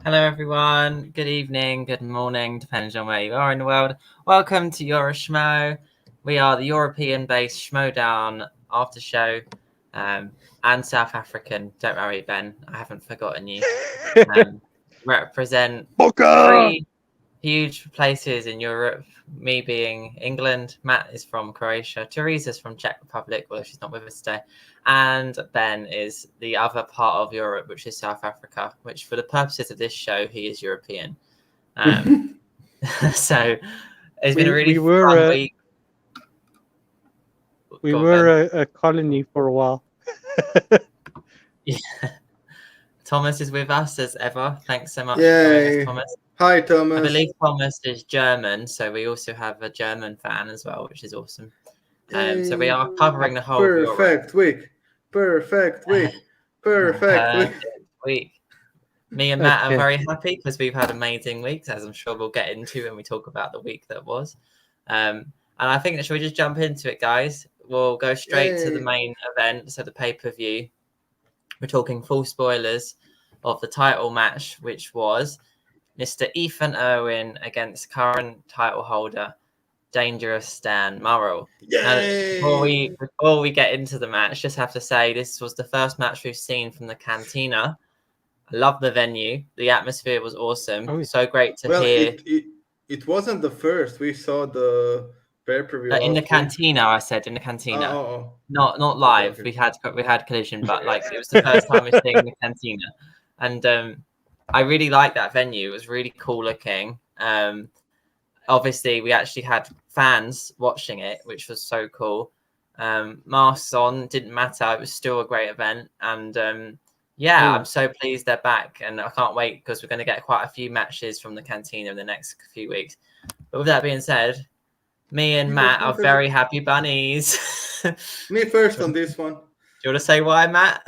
Hello, everyone. Good evening, good morning, depending on where you are in the world. Welcome to Schmoe. We are the European-based Schmoe after show, and South African. Don't worry, Ben. I haven't forgotten you. Represent Boca! three huge places in Europe. Me being England, Matt is from Croatia, Teresa's from Czech Republic, although she's not with us today, and Ben is the other part of Europe, which is South Africa, which for the purposes of this show, he is European. So it's been a really fun week. We were a colony for a while. Yeah. Thomas is with us as ever. Thanks so much for joining us, Thomas. Hi, Thomas. I believe Thomas is German, so we also have a German fan as well, which is awesome. So we are covering the whole Perfect week. Perfect week. Perfect week. Me and Matt are very happy because we've had amazing weeks, as I'm sure we'll get into when we talk about the week that was. And I think that should we just jump into it, guys? We'll go straight to the main event, so the pay-per-view. We're talking full spoilers of the title match, which was Mr. Ethan Irwin against current title holder Dangerous Dan Murrell. Now, before we get into the match, just have to say this was the first match we've seen from the Cantina. I love the venue. The atmosphere was awesome. So great to hear. It wasn't the first. We saw the pay-per-view in the Cantina. I said in the Cantina. Not live. Okay. We had Collision, but like it was the first time we're seeing the Cantina, and I really liked that venue. It was really cool looking. Obviously, we actually had fans watching it, which was so cool. Masks on, didn't matter. It was still a great event. And I'm so pleased they're back. And I can't wait because we're going to get quite a few matches from the Cantina in the next few weeks. But with that being said, me and Matt are very happy bunnies. Me first on this one. Do you want to say why, Matt?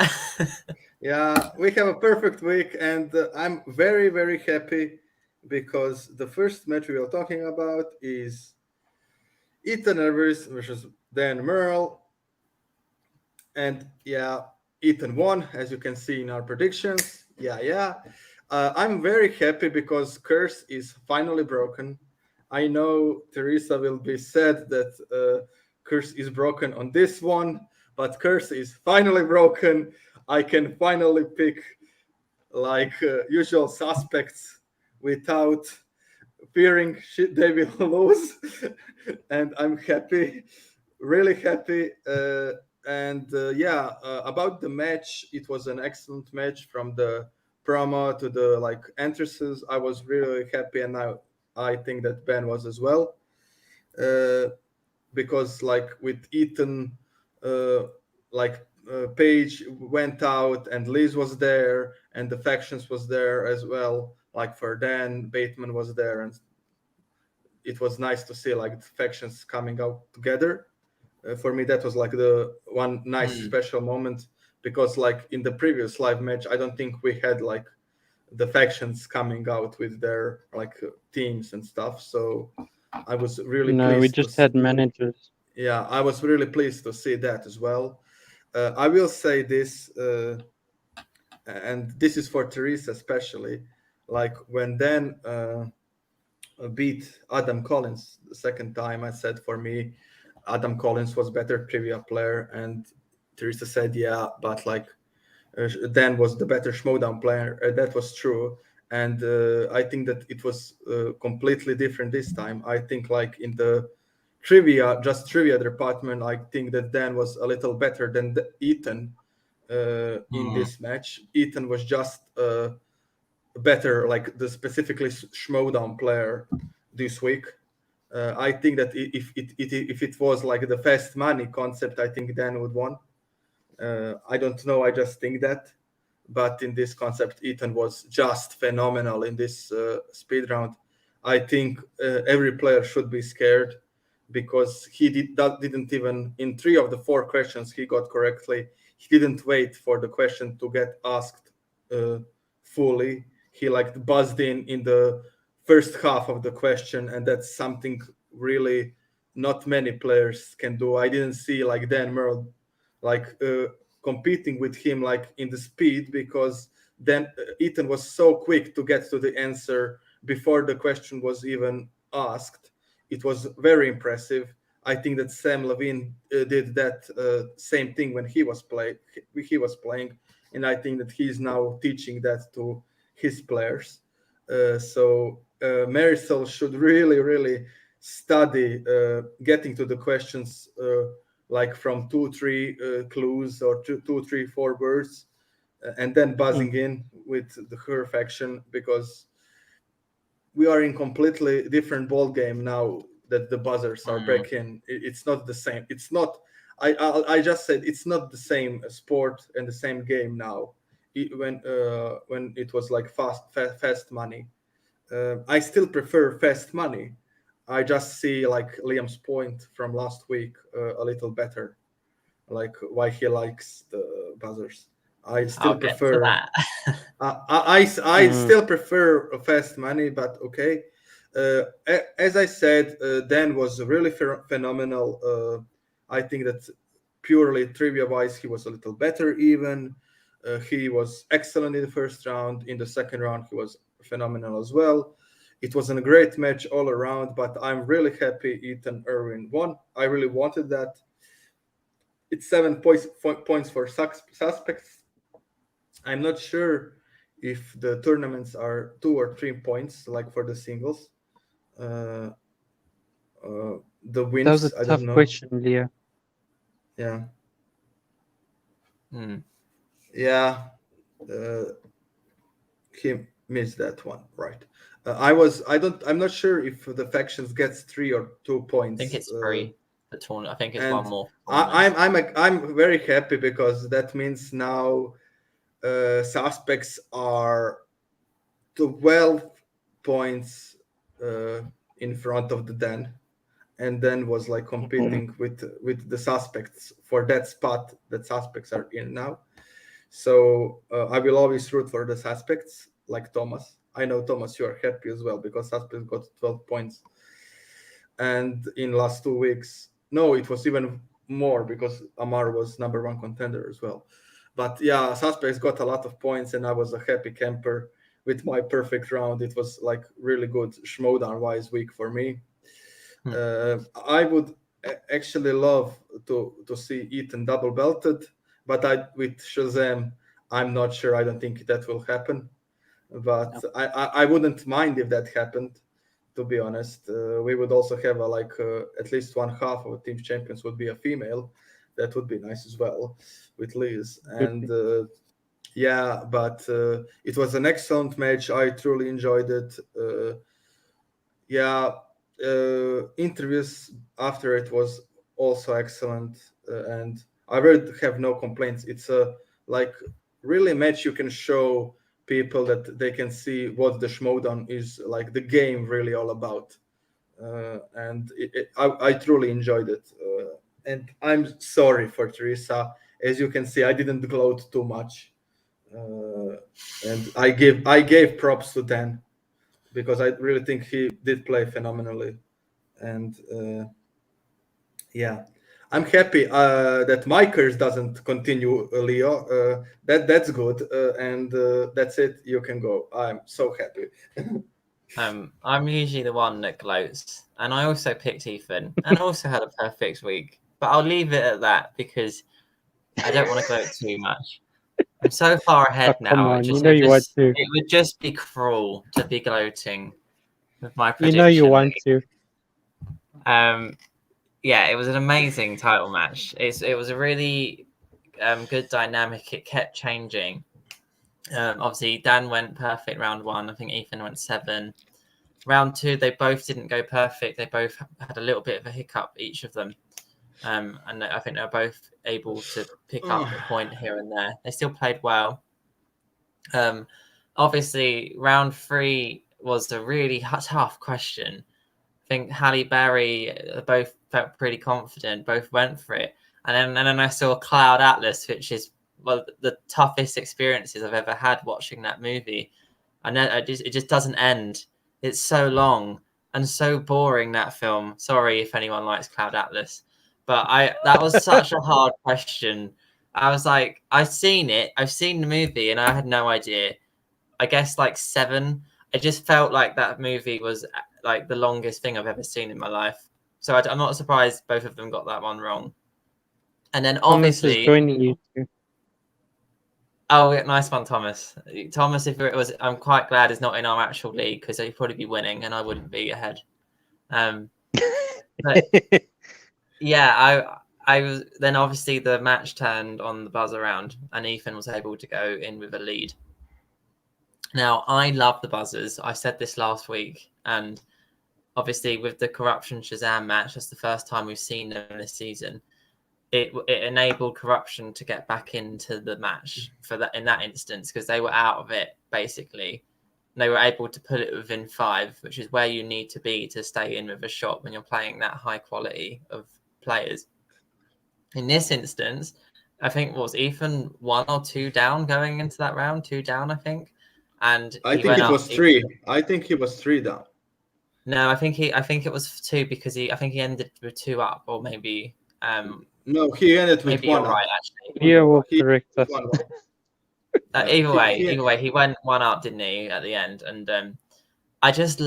Yeah, we have a perfect week. And I'm very, very happy because the first match we are talking about is Ethan Irwin versus Dan Murrell. And Ethan won, as you can see in our predictions. I'm very happy because Curse is finally broken. I know Teresa will be sad that Curse is broken on this one, but Curse is finally broken. I can finally pick usual suspects without fearing they will lose. And I'm happy, really happy. About the match, it was an excellent match from the promo to the entrances. I was really happy, and I think that Ben was as well, because with Ethan, Paige went out and Liz was there, and the factions was there as well. Like for Dan, Bateman was there, and it was nice to see the factions coming out together. For me, that was the one nice special moment, because in the previous live match, I don't think we had the factions coming out with their teams and stuff. So I was really pleased. No, we just had managers. Yeah, I was really pleased to see that as well. I will say this, and this is for Teresa especially, when Dan beat Adam Collins the second time, I said for me, Adam Collins was better trivia player, and Teresa said, but Dan was the better Schmoe player. That was true, and I think that it was completely different this time. I think in the trivia department, I think that Dan was a little better than Ethan in this match. Ethan was just better, the specifically Schmoe player this week. I think that if it was the fast money concept, I think Dan would won. I don't know. I just think that. But in this concept, Ethan was just phenomenal in this speed round. I think every player should be scared, because he didn't even, in 3 of the 4 questions he got correctly, he didn't wait for the question to get asked fully. He buzzed in the first half of the question, and that's something really not many players can do. I didn't see Dan Murrell competing with him in the speed, because then Ethan was so quick to get to the answer before the question was even asked. It was very impressive. I think that Sam Levine did that same thing when he was playing, and I think that he's now teaching that to his players. So Marisol should really study getting to the questions like from 2-3 clues or 2-3-4 words, and then buzzing in with the her faction, because we are in completely different ball game now that the buzzers are back in. It's not the same. It's not. I just said it's not the same sport and the same game now. When it was like fast money, I still prefer fast money. I just see like Liam's point from last week a little better, like why he likes the buzzers. I still I'll get to prefer. that. I still prefer fast money, but okay. As I said, Dan was really phenomenal. I think that purely trivia wise, he was a little better even. He was excellent in the first round. In the second round, he was phenomenal as well. It was a great match all around, but I'm really happy Ethan Irwin won. I really wanted that. It's 7 points for suspects. I'm not sure if the tournaments are 2 or 3 points, like for the singles. The wins, That was a I tough don't know. question, Leah. Yeah. Hmm. Yeah. He missed that one, right? I'm not sure if the factions gets 3 or 2 I points. think it's 3 for tournament. I think it's and one more. For tournaments. I'm very happy because that means now suspects are 12 points in front of the Den, and then was like competing with the suspects for that spot that suspects are in now. So I will always root for the suspects, like Thomas. I know, Thomas, you are happy as well because suspects got 12 points, and in last 2 weeks, no, it was even more because Amar was number 1 contender as well. But yeah, suspects got a lot of points, and I was a happy camper with my perfect round. It was like really good Schmoe wise week for me. I would actually love to see Ethan double belted, but with Shazam, I'm not sure. I don't think that will happen. But No. I wouldn't mind if that happened. To be honest, we would also have at least one half of team champions would be a female. That would be nice as well with Liz. And yeah, but it was an excellent match. I truly enjoyed it. Yeah, interviews after it was also excellent, and I really have no complaints. It's a like really match you can show people that they can see what the Schmoe is like, the game really all about, and I truly enjoyed it. And I'm sorry for Teresa. As you can see, I didn't gloat too much, and I gave props to Dan because I really think he did play phenomenally. And yeah, I'm happy that my curse doesn't continue, Leo. That's good, and that's it. You can go. I'm so happy. I'm usually the one that gloats, and I also picked Ethan, and also had a perfect week. But I'll leave it at that because I don't want to gloat too much. I'm so far ahead now. Come on, you know you want to. It would just be cruel to be gloating with my You prediction. know you want to. Yeah, it was an amazing title match. It was a really good dynamic. It kept changing. Obviously, Dan went perfect round 1. I think Ethan went 7. Round 2, they both didn't go perfect. They both had a little bit of a hiccup, each of them. And I think they were both able to pick up a point here and there. They still played well. Obviously, round 3 was a really tough question. I think Halle Berry both felt pretty confident, both went for it. And then I saw Cloud Atlas, which is the toughest experiences I've ever had watching that movie. And it just doesn't end. It's so long and so boring, that film. Sorry if anyone likes Cloud Atlas. But that was such a hard question. I was like, I've seen it. I've seen the movie, and I had no idea. I guess like 7. I just felt like that movie was like the longest thing I've ever seen in my life. So I'm not surprised both of them got that one wrong. And then Thomas is obviously, joining you too. oh, nice one, Thomas. Thomas, if it was, I'm quite glad it's not in our actual league because he'd probably be winning and I wouldn't be ahead. But yeah, I was then obviously the match turned on the buzz around and Ethan was able to go in with a lead. Now I love the buzzers. I said this last week, and obviously with the Corruption Shazam match, that's the first time we've seen them this season. It enabled Corruption to get back into the match for that in that instance because they were out of it basically. They were able to put it within 5, which is where you need to be to stay in with a shot when you're playing that high quality of players. In this instance, I think was Ethan 1 or 2 down going into that round, 2 down, I think. And I think it was 3. I think he was 3 down. No, I think it was 2 because I think he ended with 2 up, or maybe no, he ended with maybe 1 you're up. right, actually. Yeah, will correct us. Either way, he went 1 up, didn't he, at the end? And I just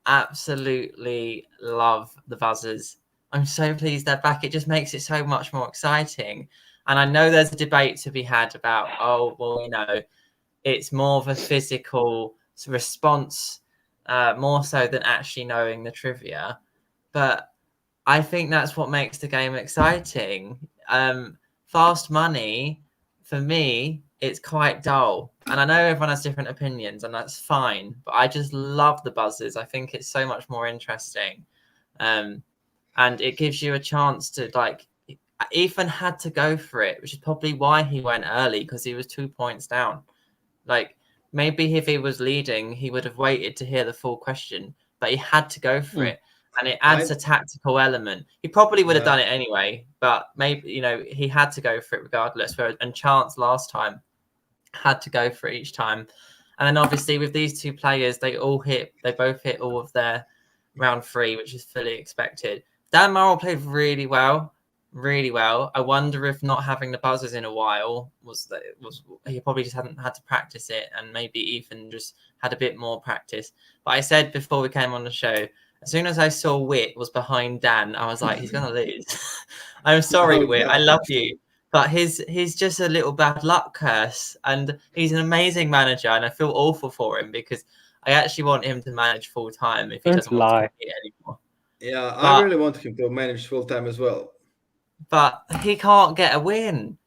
absolutely love the buzzers. I'm so pleased they're back. It just makes it so much more exciting. And I know there's a debate to be had about, oh, well, it's more of a physical response, more so than actually knowing the trivia. But I think that's what makes the game exciting. Fast money, for me, it's quite dull. And I know everyone has different opinions, and that's fine. But I just love the buzzers. I think it's so much more interesting. And it gives you a chance to, like, Ethan had to go for it, which is probably why he went early, because he was 2 points down. Like, maybe if he was leading, he would have waited to hear the full question, but he had to go for it. And it adds a tactical element. He probably would have done it anyway, but maybe, he had to go for it regardless. And Chance last time had to go for it each time. And then obviously with these 2 players, they both hit all of their round 3, which is fully expected. Dan Morrill played really well. Really well. I wonder if not having the buzzers in a while was he probably just hadn't had to practice it, and maybe Ethan just had a bit more practice. But I said before we came on the show, as soon as I saw Wit was behind Dan, I was like, he's gonna lose. I'm sorry, Wit. I love you, but he's just a little bad luck curse, and he's an amazing manager, and I feel awful for him because I actually want him to manage full time if he doesn't want to compete anymore. Yeah, I really want him to manage full time as well. But he can't get a win.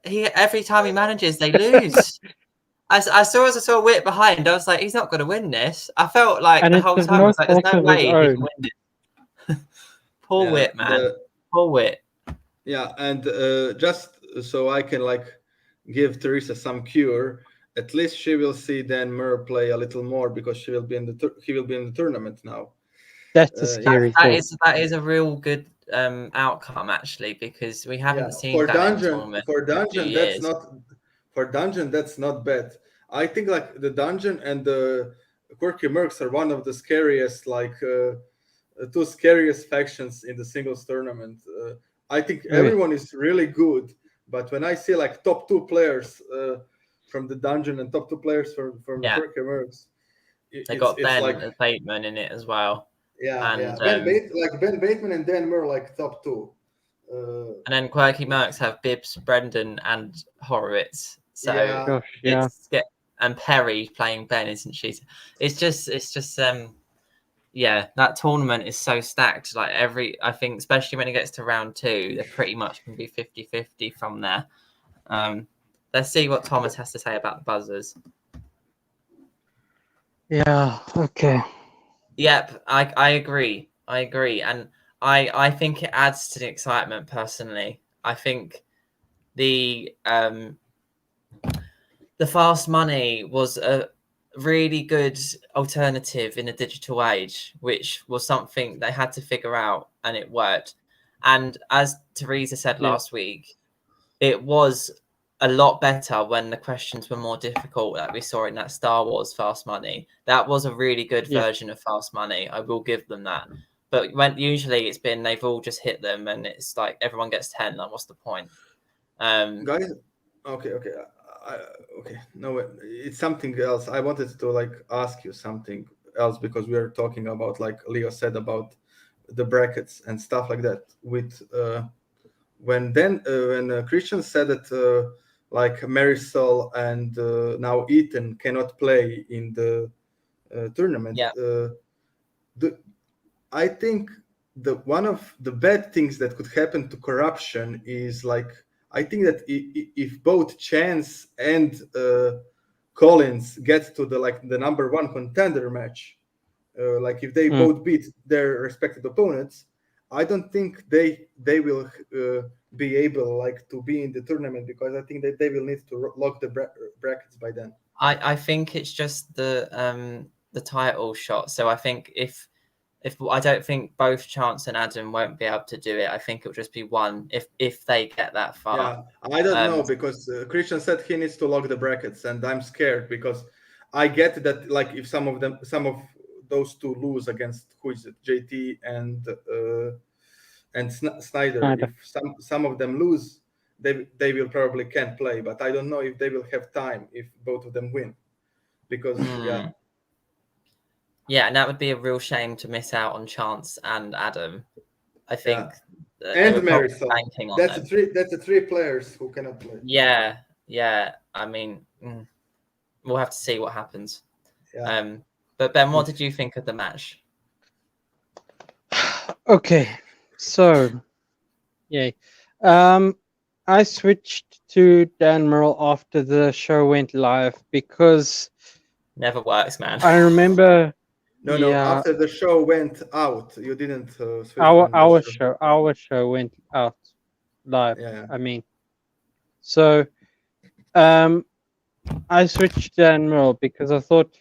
Every time he manages, they lose. As I saw Wit behind, I was like, he's not going to win this. I felt like the whole time, I was like, there's no way he can win this. Poor Wit, man. Poor Wit. Yeah, and just so I can give Teresa some cure, at least she will see Dan Murr play a little more because he will be in the tournament now. That's a scary thought. That is a real good outcome, actually, because we haven't seen for that dungeon. For dungeon, that's not bad. I think the dungeon and the Quirky Mercs are one of the scariest, 2 scariest factions in the singles tournament. I think everyone is really good, but when I see top 2 players from the dungeon and top 2 players from the Quirky Mercs, they got Ben Bateman in it as well. And Ben Bateman and Dan Murr top 2. And then Quirky Mercs have Bibbs, Brendan, and Horowitz. So and Perry playing Ben, isn't she? It's just that tournament is so stacked. I think, especially when it gets to round 2, they pretty much can be 50-50 from there. Let's see what Thomas has to say about the buzzers. Yeah. Okay. Yep, I agree. And I think it adds to the excitement personally. I think the fast money was a really good alternative in a digital age, which was something they had to figure out, and it worked. And as Teresa said last week, it was a lot better when the questions were more difficult, like we saw in that Star Wars Fast Money. That was a really good version of Fast Money. I will give them that. But when usually they've all just hit them, and it's like everyone gets 10. Like, what's the point? Guys, okay. Okay, no, it's something else. I wanted to like ask you something else because we are talking about, like Leo said, about the brackets and stuff like that. With when Christian said that like Marisol and now Ethan cannot play in the tournament. Yeah. I think the one of the bad things that could happen to corruption is like, I think that if both Chance and Collins get to the number one contender match, like if they both beat their respective opponents, I don't think they will be able like to be in the tournament, because I think that they will need to lock the brackets by then. I think it's just the title shot. So I think if I don't think both Chance and Adam won't be able to do it. I think it'll just be one if they get that far. Yeah, I don't know, because Christian said he needs to lock the brackets, and I'm scared because I get that like if some of those two lose against, who is it, JT and Snyder, if some of them lose, they will probably can't play, but I don't know if they will have time if both of them win, because yeah, and that would be a real shame to miss out on Chance and Adam. I think and Marisol. That's them. the three players who cannot play. Yeah. I mean, we'll have to see what happens. Yeah. But Ben, what did you think of the match? Okay, so yay. I switched to Dan Merle after the show went live because never works, man. I remember. No. After the show went out, you didn't switch. Our show went out live. Yeah. I mean, so I switched Dan Merle because I thought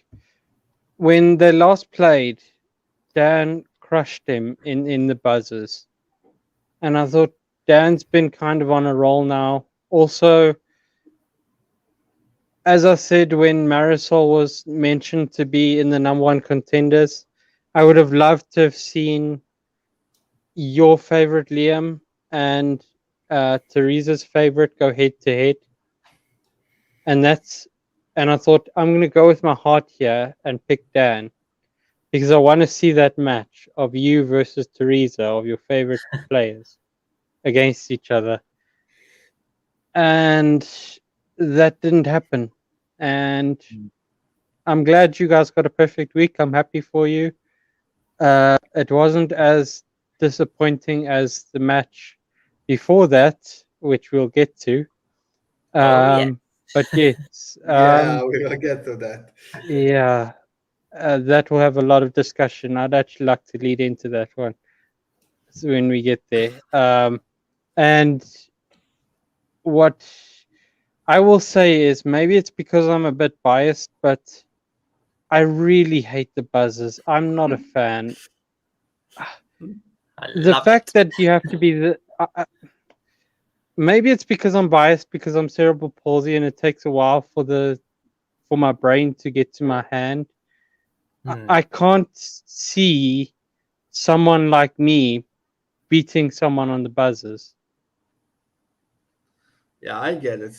when they last played, Dan crushed him in the buzzers, and I thought Dan's been kind of on a roll now. Also, as I said, when Marisol was mentioned to be in the number one contenders, I would have loved to have seen your favorite Liam and Teresa's favorite go head to head. And I thought I'm going to go with my heart here and pick Dan, because I want to see that match of you versus Teresa, of your favorite players, against each other. And that didn't happen. And I'm glad you guys got a perfect week. I'm happy for you. It wasn't as disappointing as the match before that, which we'll get to. But yes. Yeah, we will get to that. Yeah. That will have a lot of discussion. I'd actually like to lead into that one when we get there. And what I will say is, maybe it's because I'm a bit biased, but I really hate the buzzers. I'm not a fan. The fact that you have to be maybe it's because I'm biased, because I'm cerebral palsy and it takes a while for my brain to get to my hand. I can't see someone like me beating someone on the buzzers. Yeah, I get it.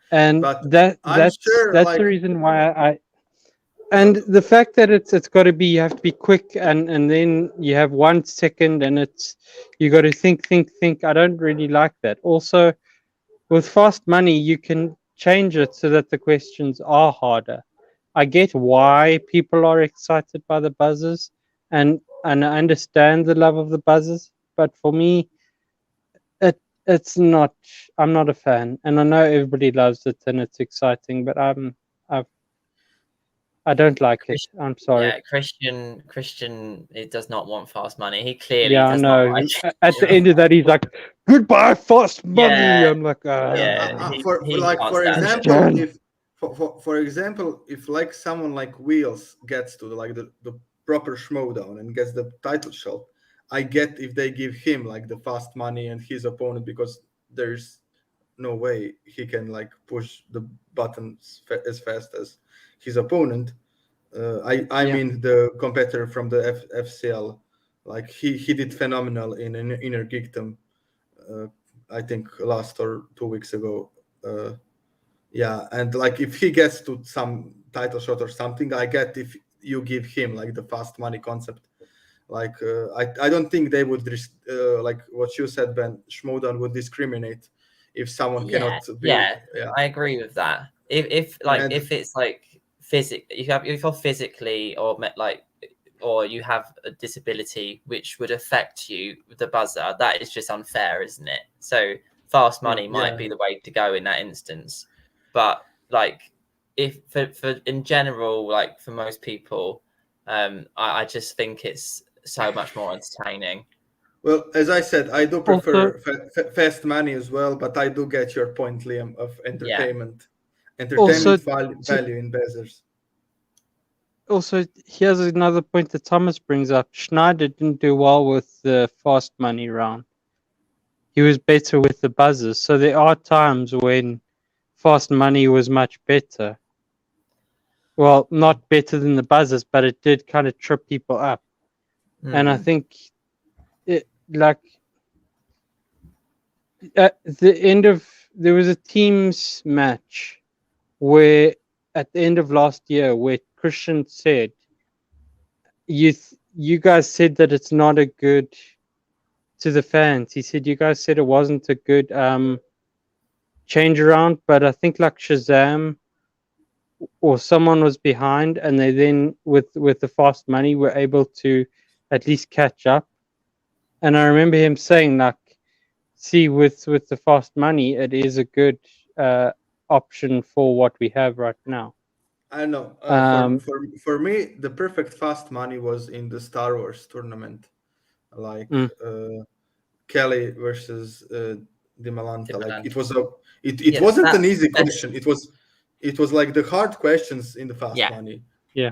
And that's the reason why and the fact that it's got to be, you have to be quick, and then you have 1 second and you got to think. I don't really like that. Also, with fast money, you can change it so that the questions are harder. I get why people are excited by the buzzers, and I understand the love of the buzzers, but for me, it's not. I'm not a fan, and I know everybody loves it and it's exciting, but I don't like it. I'm sorry. Yeah, Christian, it does not want fast money. He clearly does not like it. At the end of that, he's like, "Goodbye, fast money." I'm like, for example, if like someone like Wheels gets to the proper Schmoe and gets the title shot, I get if they give him like the fast money and his opponent, because there's no way he can like push the buttons as fast as his opponent. I mean the competitor from the FCL, like he did phenomenal in Inner Geekdom I think last or 2 weeks ago. Yeah, and like if he gets to some title shot or something, I get if you give him like the fast money concept. Like I don't think they would like what you said, Ben. Schmoe would discriminate if someone cannot build. Yeah, I agree with that. If it's like if you're physically or you have a disability which would affect you with the buzzer, that is just unfair, isn't it? So fast money might be the way to go in that instance. But like if for in general, like for most people, I just think it's so much more entertaining. Well, as I said, I do prefer fast money as well, but I do get your point, Liam, of entertainment value in buzzers. Also, here's another point that Thomas brings up. Schneider didn't do well with the fast money round. He was better with the buzzers. So there are times when fast money was much better. Well, not better than the buzzers, but it did kind of trip people up. And I think at the end of there was a teams match where at the end of last year where Christian said you guys said that it's not a good to the fans. He said you guys said it wasn't a good change around, but I think like Shazam or someone was behind and they then with the fast money were able to at least catch up. And I remember him saying like, see with the fast money it is a good option for what we have right now. I know. For me, the perfect fast money was in the Star Wars tournament, like Kelly versus Dimalanta. Like it was it wasn't an easy question. It was like the hard questions in the fast money. Yeah,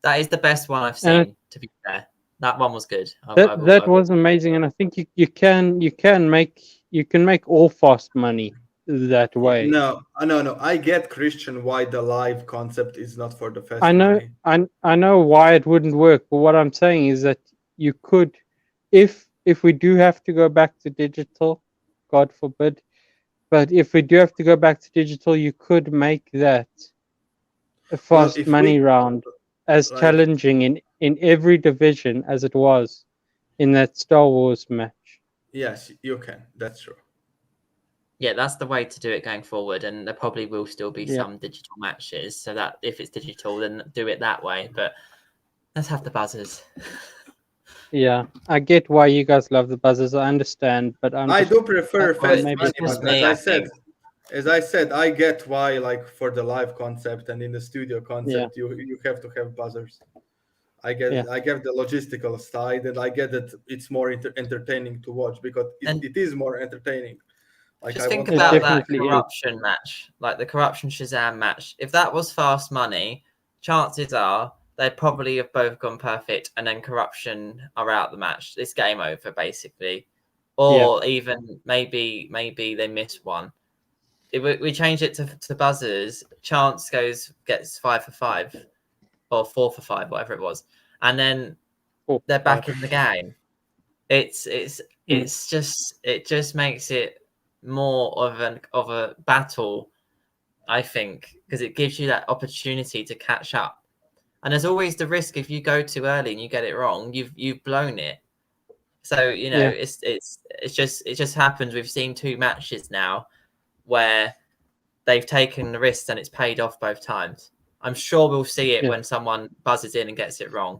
that is the best one I've seen. To be fair, that one was good. That was amazing, and I think you can make all fast money that way. No. I get, Christian, why the live concept is not for the fast money. I know why it wouldn't work, but what I'm saying is that you could, if we do have to go back to digital, God forbid, but if we do have to go back to digital, you could make that a fast money round as challenging in every division as it was in that Star Wars match. Yes, you can. That's true. Yeah, that's the way to do it going forward, and there probably will still be some digital matches. So that if it's digital, then do it that way. But let's have the buzzers. Yeah, I get why you guys love the buzzers. I understand, but I do prefer fast money. As I said, I get why, like for the live concept and in the studio concept, you have to have buzzers. I get the logistical side, and I get that it's more entertaining to watch because it is more entertaining. Like just think about that corruption match, like the corruption Shazam match. If that was fast money, chances are they probably have both gone perfect, and then corruption are out the match. It's game over basically, or even maybe they miss one. If we change it to buzzers, chance gets 5 for 5 or 4 for 5, whatever it was, and then they're back in the game. It just makes it more of a battle, I think, because it gives you that opportunity to catch up. And there's always the risk if you go too early and you get it wrong, you've blown it. So it just happens. We've seen 2 matches now where they've taken the risks and it's paid off both times. I'm sure we'll see it when someone buzzes in and gets it wrong.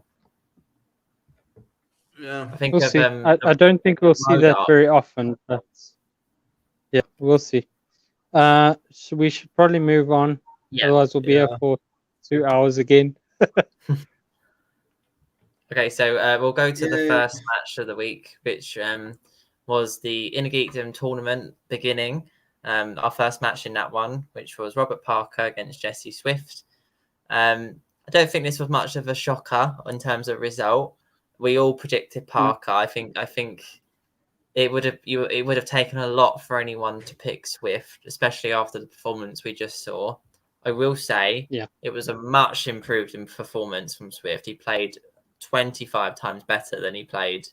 Yeah, I think we'll see. I don't think we'll see that very often, but yeah, we'll see. So we should probably move on. Otherwise, we'll be here for 2 hours again. Okay, so we'll go to the first match of the week, which was the Inner Geekdom tournament beginning. Our first match in that one, which was Robert Parker against Jesse Swift. I don't think this was much of a shocker in terms of result. We all predicted Parker. I think it would have taken a lot for anyone to pick Swift, especially after the performance we just saw. I will say it was a much improved performance from Swift. He played 25 times better than he played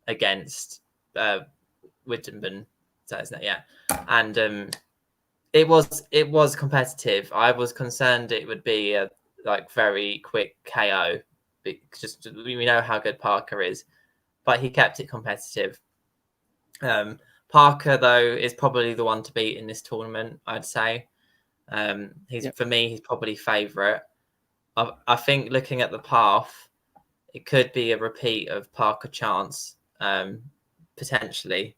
against Wittenben. that isn't it? Yeah, and it was competitive. I was concerned it would be a very quick KO. Just we know how good Parker is, but he kept it competitive. Parker though is probably the one to beat in this tournament. I'd say. For me, he's probably favourite. I think looking at the path, it could be a repeat of Parker Chance, potentially.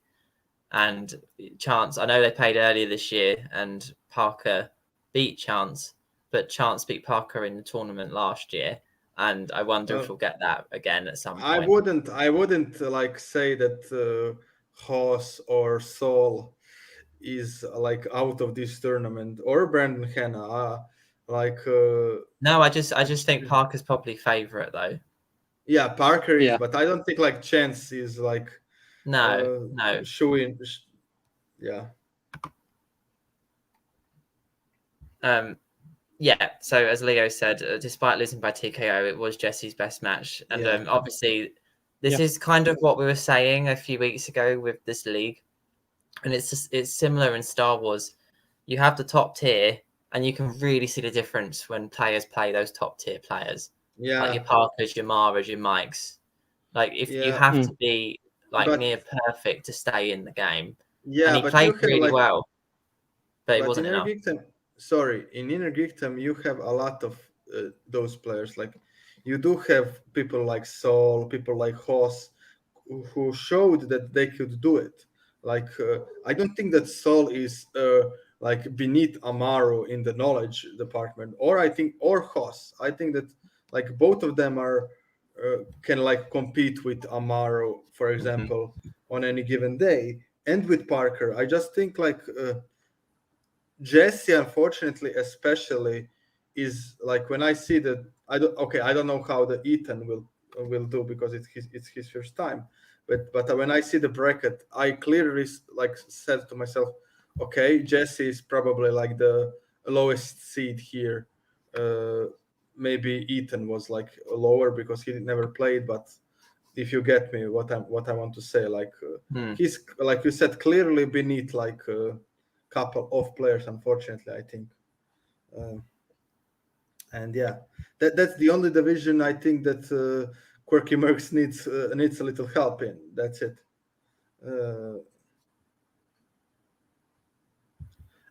And Chance, I know they played earlier this year, and Parker beat Chance, but Chance beat Parker in the tournament last year, and I wonder if we'll get that again at some point. I wouldn't say that Haas or Sol is out of this tournament, or Brandon Hanna. No, I just think Parker's probably favorite though. Yeah, Parker is, but I don't think Chance is no showing. Yeah. Yeah. So as Leo said, despite losing by TKO, it was Jesse's best match, and obviously, this is kind of what we were saying a few weeks ago with this league, and it's similar in Star Wars. You have the top tier, and you can really see the difference when players play those top tier players. Yeah, like your Parkers, your Maras, your Mikes. If you have to be near perfect to stay in the game. Yeah, and he played really well, but it wasn't enough. In Inner Geekdom, you have a lot of those players. You do have people like Sol, people like Hoss, who showed that they could do it. I don't think that Sol is beneath Amaro in the knowledge department, or Hoss. I think that both of them are can compete with Amaro, for example, on any given day, and with Parker. I just think Jesse, unfortunately, especially, is when I see that I don't know how the Ethan will do because it's his first time, but when I see the bracket, I clearly said to myself, okay, Jesse is probably the lowest seed here. Maybe Ethan was lower because he never played, but if you get me what I want to say, he's you said clearly beneath couple of players, unfortunately, I think. And yeah, that's the only division I think that Quirky Mercs needs a little help in. That's it.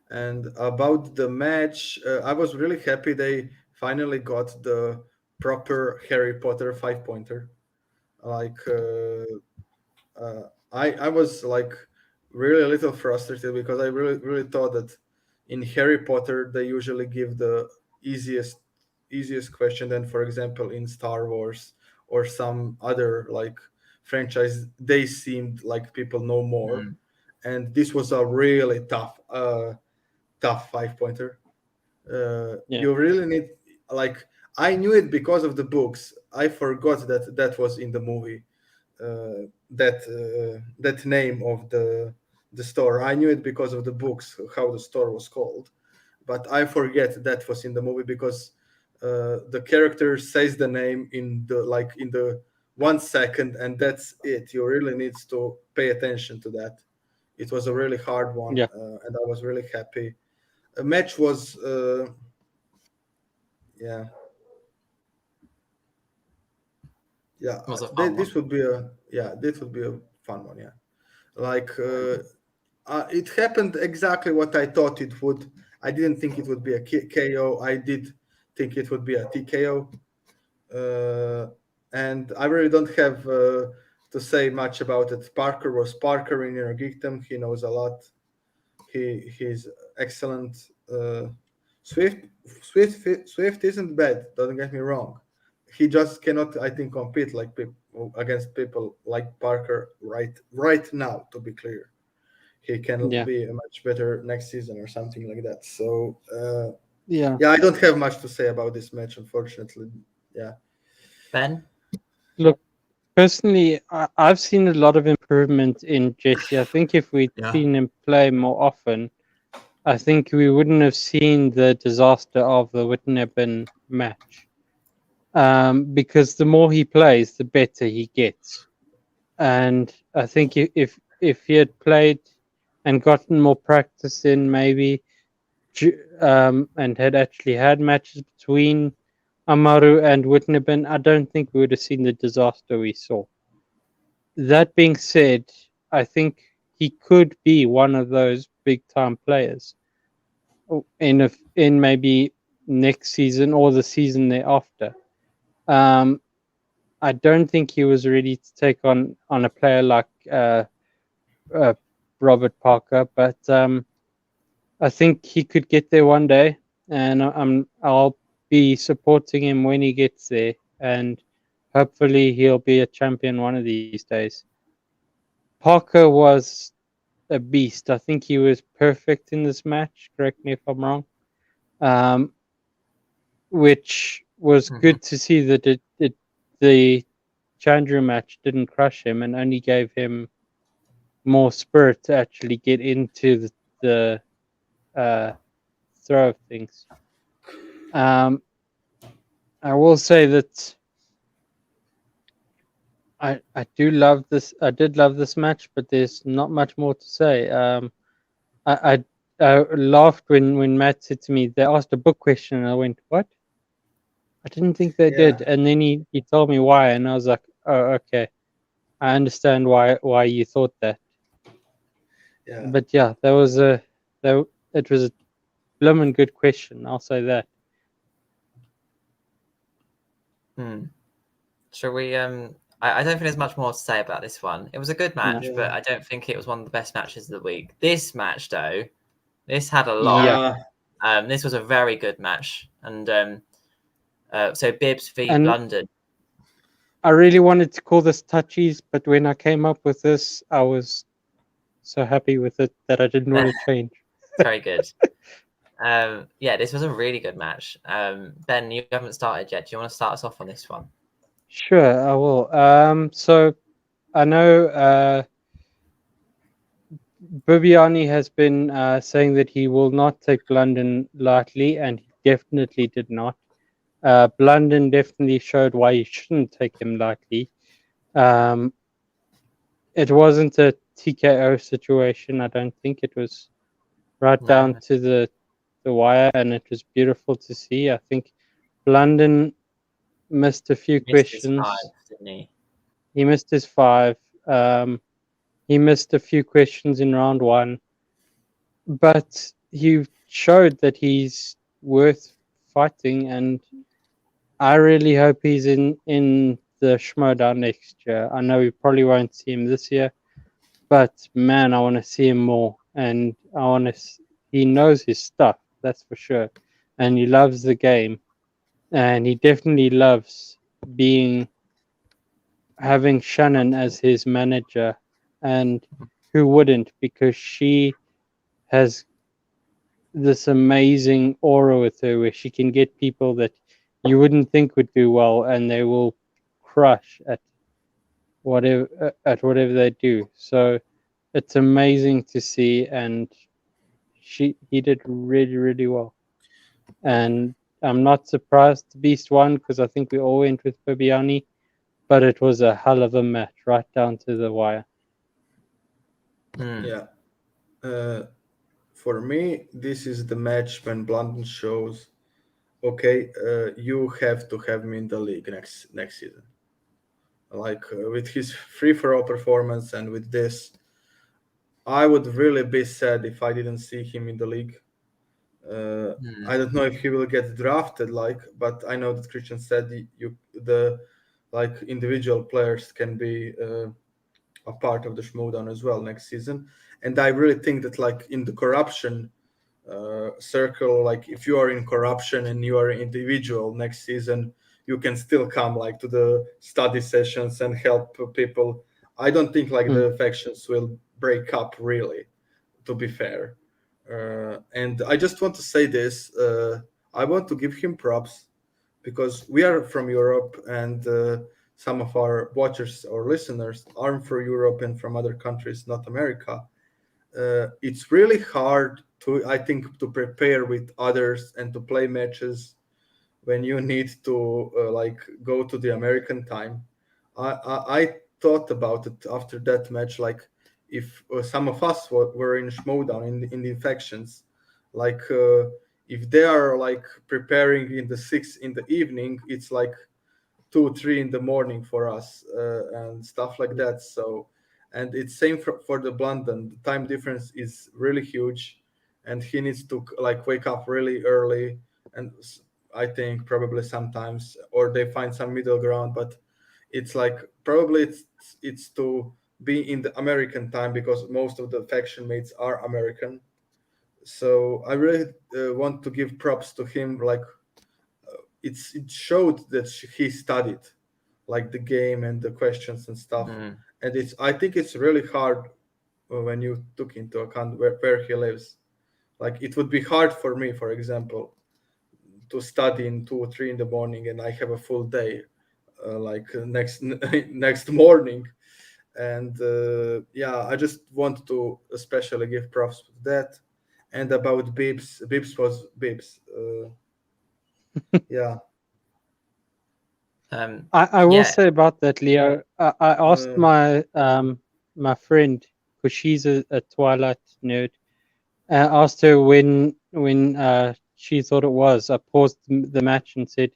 And about the match, I was really happy they finally got the proper Harry Potter 5-pointer. I was really a little frustrated because I really thought that in Harry Potter they usually give the easiest question. Then, for example, in Star Wars or some other franchise, they seemed like people know more, and this was a really tough 5-pointer. You really need I knew it because of the books. I forgot that was in the movie. That name of the store. I knew it because of the books, how the store was called, but I forget that was in the movie because the character says the name in the 1 second, and that's it. You really need to pay attention to that. It was a really hard one, and I was really happy. A match was this would be a fun one. It happened exactly what I thought it would. I didn't think it would be a KO. I did think it would be a TKO, and I really don't have to say much about it. Parker was Parker in Inner Geekdom. He knows a lot. He's excellent. Swift isn't bad. Don't get me wrong. He just cannot, I think, compete against people like Parker right now. To be clear, he can be much better next season or something like that. So I don't have much to say about this match, unfortunately. Yeah, Ben. Look, personally, I've seen a lot of improvement in Jesse. I think if we'd seen him play more often, I think we wouldn't have seen the disaster of the Witteneben match. Because the more he plays, the better he gets. And I think if he had played and gotten more practice in, maybe, and had actually had matches between Amaru and Whitneben, I don't think we would have seen the disaster we saw. That being said, I think he could be one of those big time players in maybe next season or the season thereafter. I don't think he was ready to take on a player like Robert Parker, but I think he could get there one day, and I'll be supporting him when he gets there, and hopefully he'll be a champion one of these days. Parker was a beast. I think he was perfect in this match. Correct me if I'm wrong. Which was good to see that the Chandru match didn't crush him and only gave him more spirit to actually get into the throw of things. I will say that I do love this. I did love this match, but there's not much more to say. I laughed when Matt said to me they asked a book question, and I went, "What?" I didn't think they did, and then he told me why, and I was like, "Oh, okay, I understand why you thought that." Yeah. But yeah, it was a blooming good question. I'll say that. Shall we? I don't think there's much more to say about this one. It was a good match, but I don't think it was one of the best matches of the week. This match, though, this had a lot. Yeah. This was a very good match, and so Bibbs v London. I really wanted to call this touchies, but when I came up with this, I was so happy with it that I didn't want to change. Very good. Yeah, this was a really good match. Ben, you haven't started yet. Do you want to start us off on this one? Sure, I will. So I know Bibiani has been saying that he will not take London lightly, and he definitely did not. London definitely showed why you shouldn't take him lightly. It wasn't a TKO situation. I don't think it was right down to the wire, and it was beautiful to see. I think London missed a few questions. Didn't he? He missed his 5. He missed a few questions in round 1, but he showed that he's worth fighting, and I really hope he's in the Schmoe next year. I know we probably won't see him this year, but man, I want to see him more, and I want to. He knows his stuff, that's for sure, and he loves the game, and he definitely loves having Shannon as his manager, and who wouldn't? Because she has this amazing aura with her, where she can get people that you wouldn't think would do well, and they will crush at whatever they do. So it's amazing to see, and he did really, really well. And I'm not surprised Beast won, because I think we all went with Bibiani, but it was a hell of a match right down to the wire. Yeah. For me, this is the match when Blunden shows, okay, you have to have me in the league next season. Like with his free-for-all performance and with this, I would really be sad if I didn't see him in the league. I don't know if he will get drafted, but I know that Christian said the individual players can be a part of the Schmoe as well next season, and I really think that in the corruption circle, if you are in corruption and you are an individual next season, you can still come to the study sessions and help people. I don't think the factions will break up, really, to be fair. And I just want to say this, I want to give him props, because we are from Europe, and some of our watchers or listeners are from Europe and from other countries, not America. It's really hard I think, to prepare with others and to play matches when you need to go to the American time. I thought about it after that match, if some of us were in Schmoe in the infections, like if they are like preparing in the 6 in the evening, it's like 2-3 in the morning for us, and stuff like that. So, and it's same for the Blunden. The time difference is really huge, and he needs to like wake up really early, and I think probably sometimes, or they find some middle ground, but it's like probably it's to be in the American time because most of the faction mates are American. So I really want to give props to him. Like it showed that he studied like the game and the questions and stuff. And I think it's really hard when you took into account where he lives. Like it would be hard for me, for example, to study in 2 or 3 in the morning, and I have a full day next morning. And yeah, I just want to especially give props to that. And about Bibs was Bibs. Yeah. I will say about that, Leo. I asked my my friend, because she's a Twilight nerd. I asked her when she thought it was. I paused the match and said,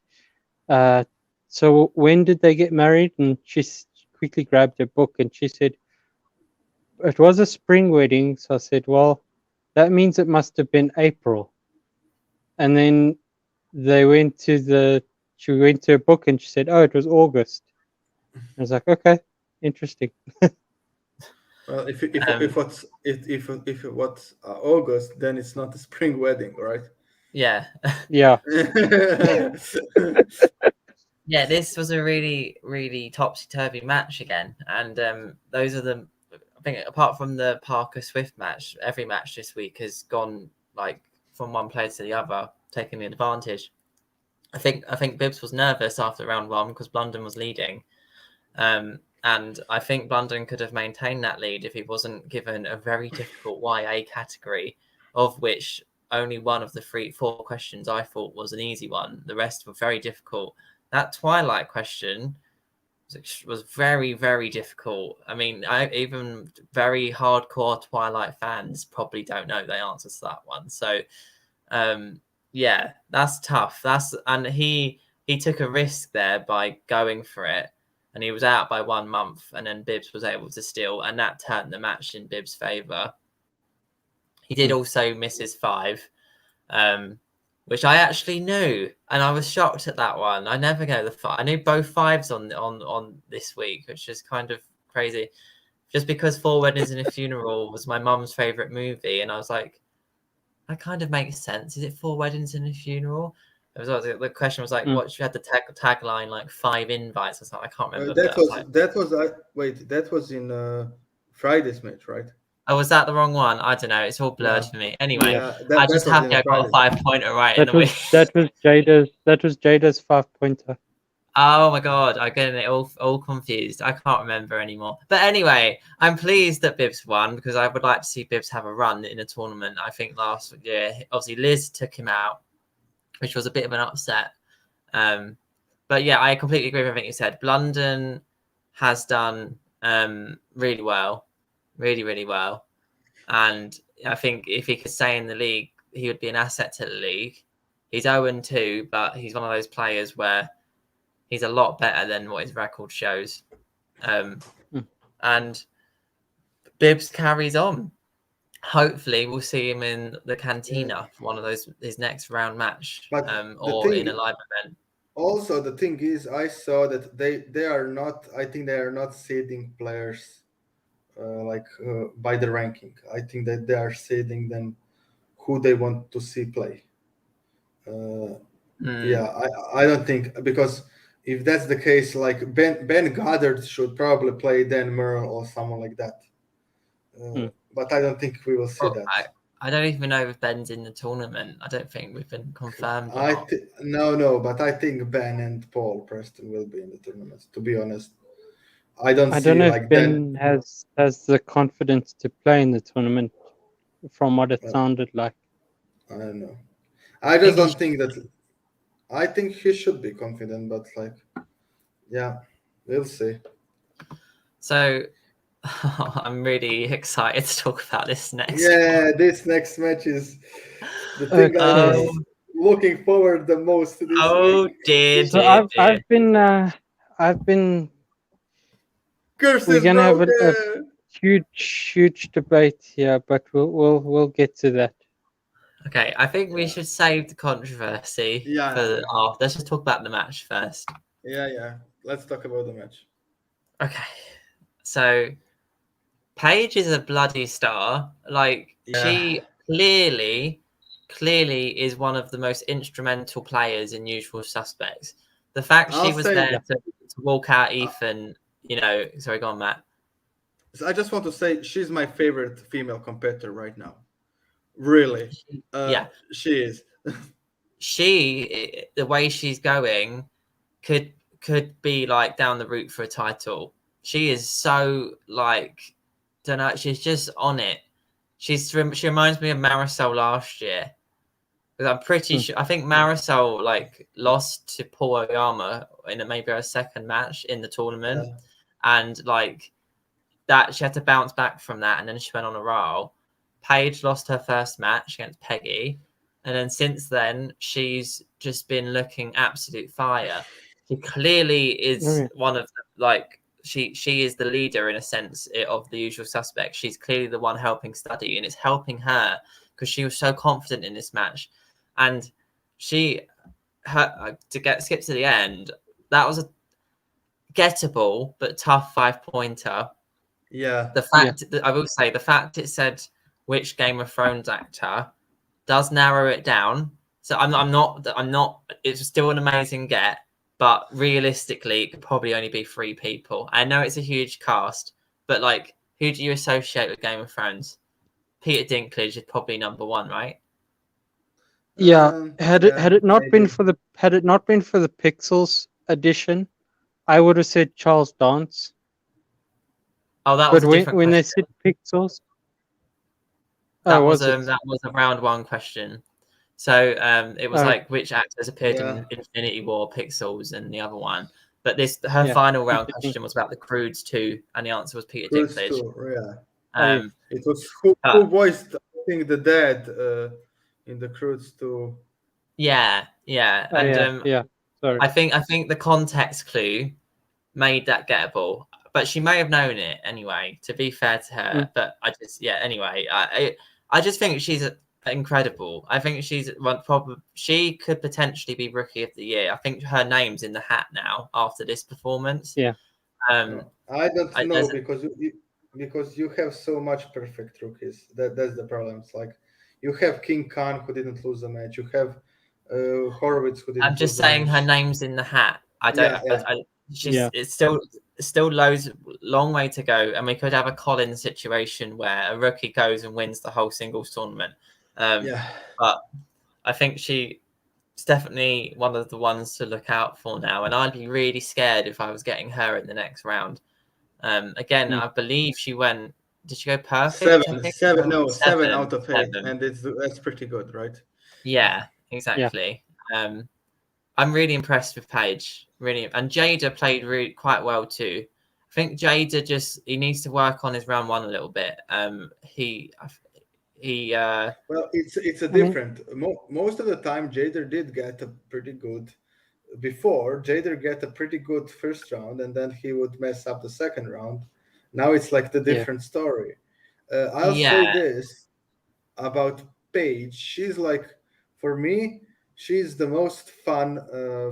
"So when did they get married?" And she quickly grabbed her book and she said, "It was a spring wedding." So I said, "Well, that means it must have been April." And then they went to she went to her book and she said, "Oh, it was August." I was like, "Okay, interesting." Well, if it was August, then it's not a spring wedding, right? Yeah. Yeah. Yeah, this was a really, really topsy-turvy match again. And those are I think apart from the Parker Swift match, every match this week has gone like from one player to the other, taking the advantage. I think Bibbs was nervous after round 1 because Blunden was leading. And I think Blunden could have maintained that lead if he wasn't given a very difficult YA category, of which only one of the 4 questions I thought was an easy one. The rest were very difficult. That Twilight question was very, very difficult. I mean, even very hardcore Twilight fans probably don't know the answer to that one. So, yeah, that's tough. And he took a risk there by going for it, and he was out by 1 month, and then Bibbs was able to steal, and that turned the match in Bibbs' favour. He did also miss his 5. Which I actually knew, and I was shocked at that one. I never know the 5. I knew both 5s on this week, which is kind of crazy. Just because 4 Weddings and a Funeral was my mum's favourite movie, and I was like, that kind of makes sense. Is it 4 Weddings and a Funeral? The question was like, what? She had the tagline like 5 invites or something. I can't remember. That was in Friday's match, right? Oh, was that the wrong one? I don't know. It's all blurred for me. Anyway, I'm just happy I got a 5-pointer right in the week. That was Jada's 5-pointer. Oh my god, I'm getting it all confused. I can't remember anymore. But anyway, I'm pleased that Bibbs won because I would like to see Bibbs have a run in a tournament. I think last year, obviously Liz took him out, which was a bit of an upset. But yeah, I completely agree with everything you said. Blunden has done really well. Really, really well. And I think if he could stay in the league, he would be an asset to the league. He's 0-2, but he's one of those players where he's a lot better than what his record shows. And Bibbs carries on. Hopefully, we'll see him in the Cantina for one of his next round match, or in a live event. Also, the thing is, I saw that they are not. I think they are not seeding players by the ranking. I think that they are seeding them who they want to see play. Yeah, I don't think, because if that's the case, like Ben Goddard should probably play Dan Merle or someone like that. But I don't think we will see that. I don't even know if Ben's in the tournament. I don't think we've been confirmed. No, but I think Ben and Paul Preston will be in the tournament. To be honest, I don't know if Ben has the confidence to play in the tournament, from what it sounded like. I don't know. I just don't think that. I think he should be confident, but yeah, we'll see. So I'm really excited to talk about this next. Yeah, this next match is the thing I was looking forward the most to this week. Dear, so dear, I've been. Curse We're is gonna have a broken. huge debate here, but we'll get to that. Okay, I think we should save the controversy for let's just talk about the match first. Yeah. Let's talk about the match. Okay, so Paige is a bloody star. Like she clearly is one of the most instrumental players in Usual Suspects. The fact she was there to walk out Ethan, sorry, go on, Matt. So I just want to say she's my favorite female competitor right now. Really. She is. The way she's going could be like down the route for a title. She is so like, don't know, she's just on it. She reminds me of Marisol last year. I'm pretty sure. I think Marisol like lost to Paul Oyama in maybe her second match in the tournament, and like that she had to bounce back from that, and then she went on a roll. Paige lost her first match against Peggy, and then since then she's just been looking absolute fire. She clearly is one of the, like she is the leader in a sense of the Usual Suspects. She's clearly the one helping Study, and it's helping her because she was so confident in this match. And skip to the end, that was a gettable but tough 5-pointer. Yeah. The fact that I will say, the fact it said which Game of Thrones actor does narrow it down. So I'm not. It's still an amazing get, but realistically, it could probably only be 3 people. I know it's a huge cast, but like, who do you associate with Game of Thrones? Peter Dinklage is probably number 1, right? Yeah, had it not been for the Pixels edition, I would have said Charles Dance. Oh, that was a different when question. they said Pixels, that was a round 1 question. So it was like which actors appeared in Infinity War, Pixels, and the other one. But her final round question was about the Croods 2, and the answer was Peter Dinklage. 2, it was who voiced, I think, the dad in the Croods 2. Yeah. Sorry. I think the context clue made that gettable, but she may have known it anyway. To be fair to her, but anyway, I just think she's incredible. I think she's she could potentially be Rookie of the Year. I think her name's in the hat now after this performance. Yeah. I don't know because you have so much perfect rookies. That's the problem. It's like you have King Khan who didn't lose a match. You have Horowitz who didn't. I'm just saying her name's in the hat. I don't. It's still long way to go, and we could have a Collins situation where a rookie goes and wins the whole singles tournament. But I think she's definitely one of the ones to look out for now, and I'd be really scared if I was getting her in the next round. I believe she went. Did she go perfect? 7 out of 8, and that's pretty good, right? Yeah, exactly. Yeah. I'm really impressed with Paige, and Jada played quite well too. I think Jada he needs to work on his round 1 a little bit. Well, it's a different. Most of the time, Jada did get a pretty good. Before Jader get a pretty good first round, and then he would mess up the second round. Now it's like the different story. I'll say this about Paige. She's like, for me, she's the most fun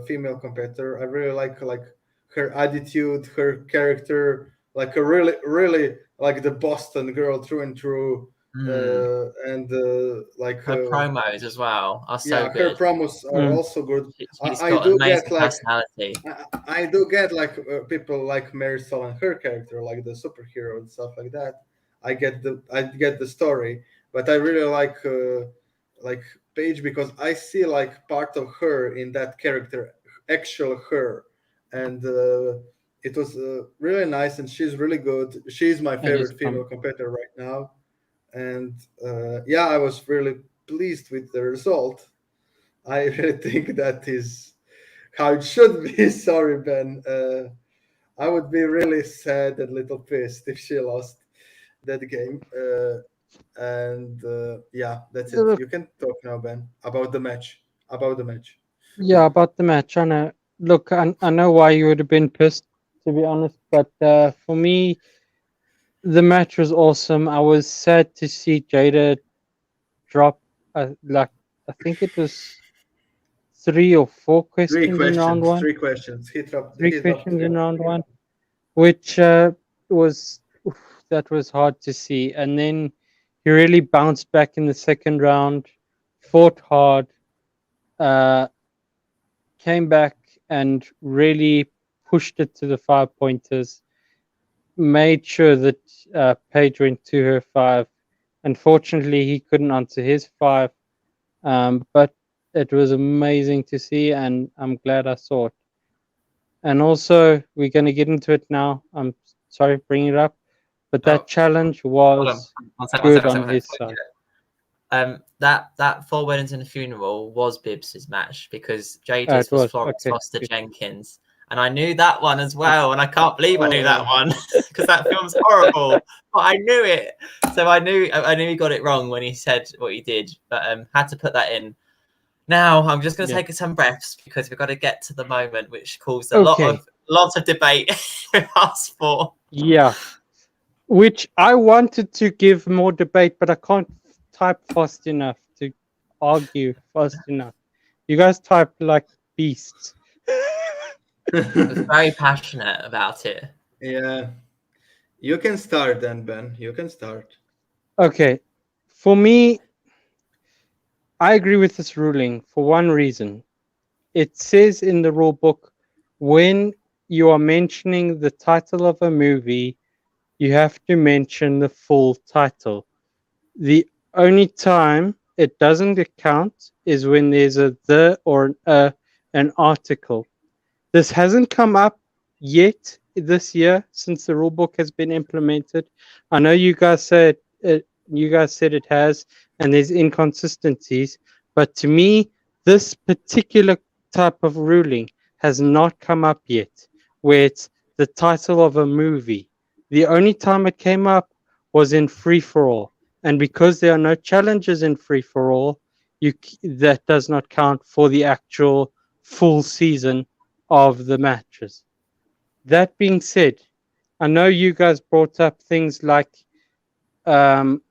female competitor. I really like her attitude, her character, like a really like the Boston girl through and through. And like her promos as well are so good. Her promos are also good. She's got amazing personality. I do get like people like Marisol and her character, like the superhero and stuff like that. I get the story, but I really like Paige because I see like part of her in that character, actual her, and it was really nice, and she's really good. She's my favorite female competitor right now. And I was really pleased with the result. I really think that is how it should be. Sorry, Ben. I would be really sad and little pissed if she lost that game. Yeah, that's it. You can talk now, Ben, about the match. Yeah, about the match. I know. Look, I know why you would have been pissed, to be honest. But for me, the match was awesome. I was sad to see Jada drop. I think it was 3 or 4 questions in round one. 3 questions. He dropped 3 questions in round one, which was that was hard to see. And then he really bounced back in the second round, fought hard, came back and really pushed it to the 5 pointers, made sure that Paige went to her 5. Unfortunately, he couldn't answer his 5, but it was amazing to see, and I'm glad I saw it. And also, we're going to get into it now. I'm sorry for bringing it up, but that challenge was good on his side. That 4 weddings and a funeral was Bibbs's match because Jada's was Florence Foster Jenkins, and I knew that one as well, and I can't believe I knew that one because that film's horrible, but I knew it. So I knew he got it wrong when he said what he did, but had to put that in. Now I'm just going to take some breaths because we've got to get to the moment which caused a lot of debate with us 4. Yeah, which I wanted to give more debate, but I can't type fast enough to argue fast enough. You guys type like beasts. I was very passionate about it. Yeah. You can start then, Ben. You can start. Okay. For me, I agree with this ruling for one reason. It says in the rule book, when you are mentioning the title of a movie, you have to mention the full title. The only time it doesn't account is when there's a the or an article. This hasn't come up yet this year since the rulebook has been implemented. I know you guys said it has, and there's inconsistencies, but to me, this particular type of ruling has not come up yet, where it's the title of a movie. The only time it came up was in Free for All, and because there are no challenges in Free for All, that does not count for the actual full season of the matches. That being said, I know you guys brought up things like you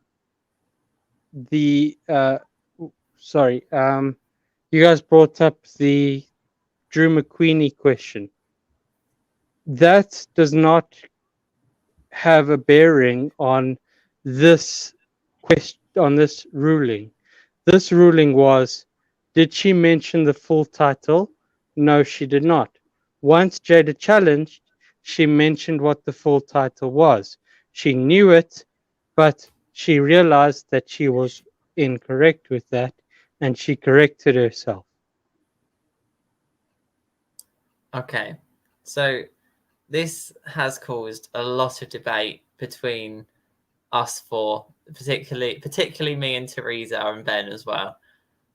guys brought up the Drew McQueenie question. That does not have a bearing on this ruling. This ruling was, did she mention the full title? No, she did not. Once Jada challenged, she mentioned what the full title was. She knew it, but she realized that she was incorrect with that, and she corrected herself. Okay, so this has caused a lot of debate between us 4, particularly me and Teresa and Ben as well.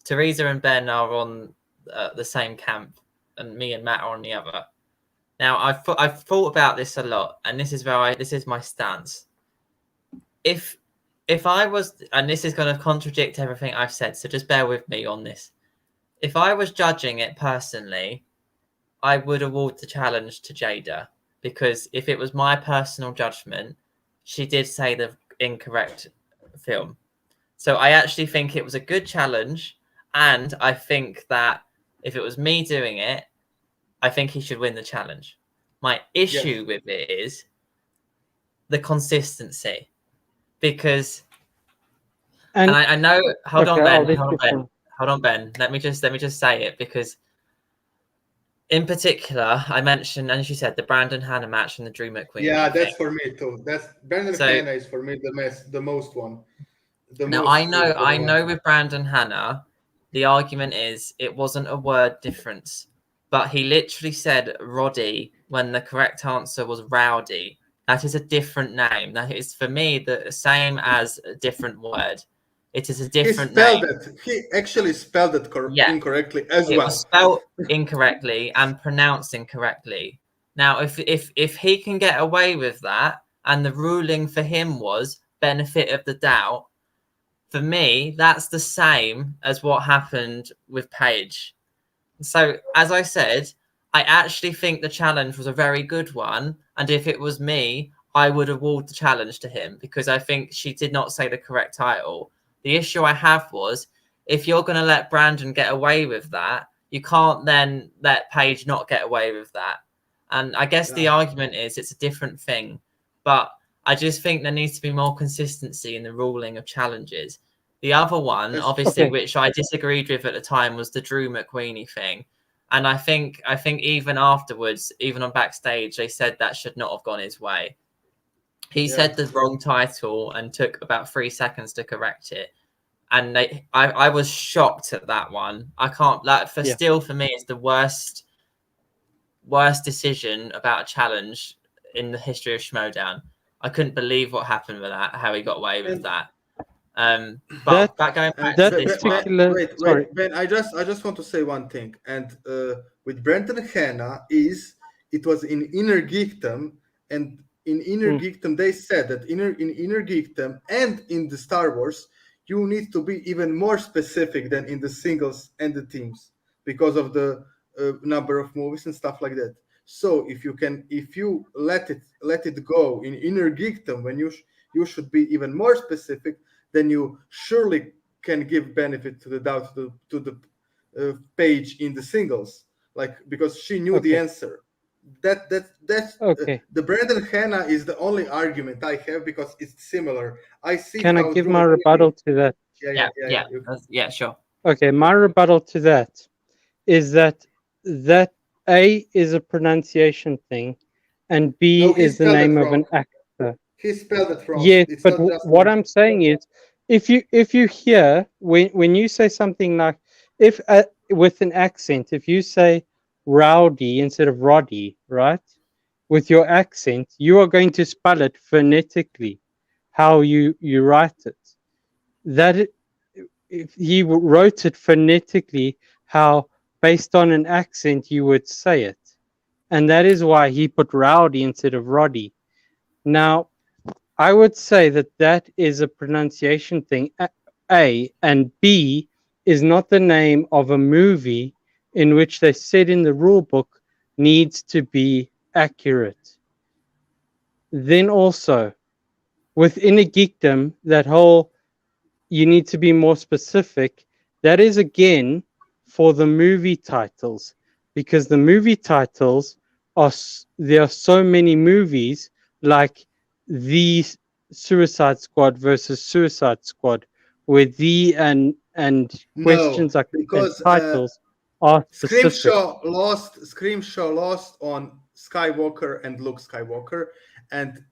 Teresa and Ben are on the same camp, and me and Matt are on the other. Now, I've thought about this a lot, and this is my stance. If I was, and this is going to contradict everything I've said, so just bear with me on this. If I was judging it personally, I would award the challenge to Jada, because if it was my personal judgment, she did say the incorrect film. So I actually think it was a good challenge, and I think that if it was me doing it, I think he should win the challenge. My issue with it is the consistency, because and I know. Hold on, Ben. Let me just say it, because in particular, I mentioned, and as you said, the Brandon Hanna match and the Drew McQueen. Yeah, that's for me too. That's Brandon Hanna is for me the most one. I know with Brandon Hanna, the argument is it wasn't a word difference, but he literally said Roddy when the correct answer was Rowdy. That is a different name. That is, for me, the same as a different word. It is a different name. He actually spelled it incorrectly as well. It was spelled incorrectly and pronounced incorrectly. Now, if he can get away with that, and the ruling for him was benefit of the doubt, for me, that's the same as what happened with Paige. So, as I said, I actually think the challenge was a very good one. And if it was me, I would award the challenge to him because I think she did not say the correct title. The issue I have was if you're going to let Brandon get away with that, you can't then let Paige not get away with that. And I guess the argument is it's a different thing. But I just think there needs to be more consistency in the ruling of challenges. The other one, obviously, which I disagreed with at the time, was the Drew McQueenie thing. And I think even afterwards, even on backstage, they said that should not have gone his way. He said the wrong title and took about 3 seconds to correct it. And I was shocked at that one. I can't still for me, it's the worst decision about a challenge in the history of Schmoedown. I couldn't believe what happened with that, how he got away with that. But going back to this wait, Ben, I just want to say one thing. And with Brenton Hanna it was in Inner Geekdom, and in Inner Geekdom they said that in Inner Geekdom and in the Star Wars you need to be even more specific than in the singles and the teams because of the number of movies and stuff like that. So if you let it go in Inner Geekdom when you should be even more specific, then you surely can give benefit to the doubt to the Paige in the singles, because she knew the answer. That's the Brandon Hanna is the only argument I have because it's similar. I see. Can I give my rebuttal to that? Yeah, sure. Okay, my rebuttal to that is that A is a pronunciation thing, and B is the name of an actor. He spelled it wrong. Yes, but what I'm saying is, if you hear when you say something like, if with an accent, if you say rowdy instead of roddy, right? With your accent, you are going to spell it phonetically, how you write it. That if he wrote it phonetically, how based on an accent you would say it, and that is why he put rowdy instead of roddy. Now, I would say that is a pronunciation thing, A, and B is not the name of a movie in which they said in the rule book needs to be accurate. Then also, within a geekdom, that whole you need to be more specific, that is again for the movie titles, because the movie titles there are so many movies like the Suicide Squad versus Suicide Squad, where the and questions like because titles are specific. Screamshaw lost on Skywalker and Luke Skywalker, and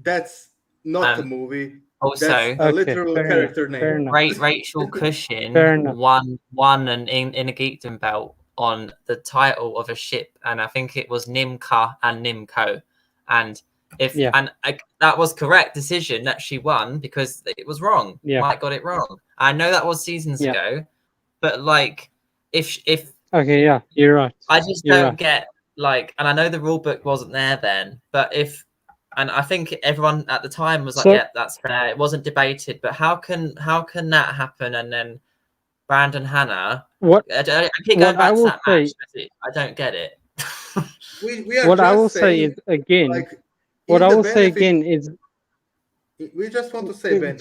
that's not a movie. Also, that's a literal character name. Rachel Cushing won an in a geekdom belt on the title of a ship, and I think it was Nimka and Nimco, and that was correct decision that she won because it was wrong. Mike got it wrong. I know that was seasons ago, but if you're right. I just don't get and I know the rule book wasn't there then, but and I think everyone at the time was like, yeah, that's fair. It wasn't debated, but how can that happen? And then Brandon Hanna, I keep going back to that match. I don't get it. What I will say is again, what I will say again is, we just want to say, Ben,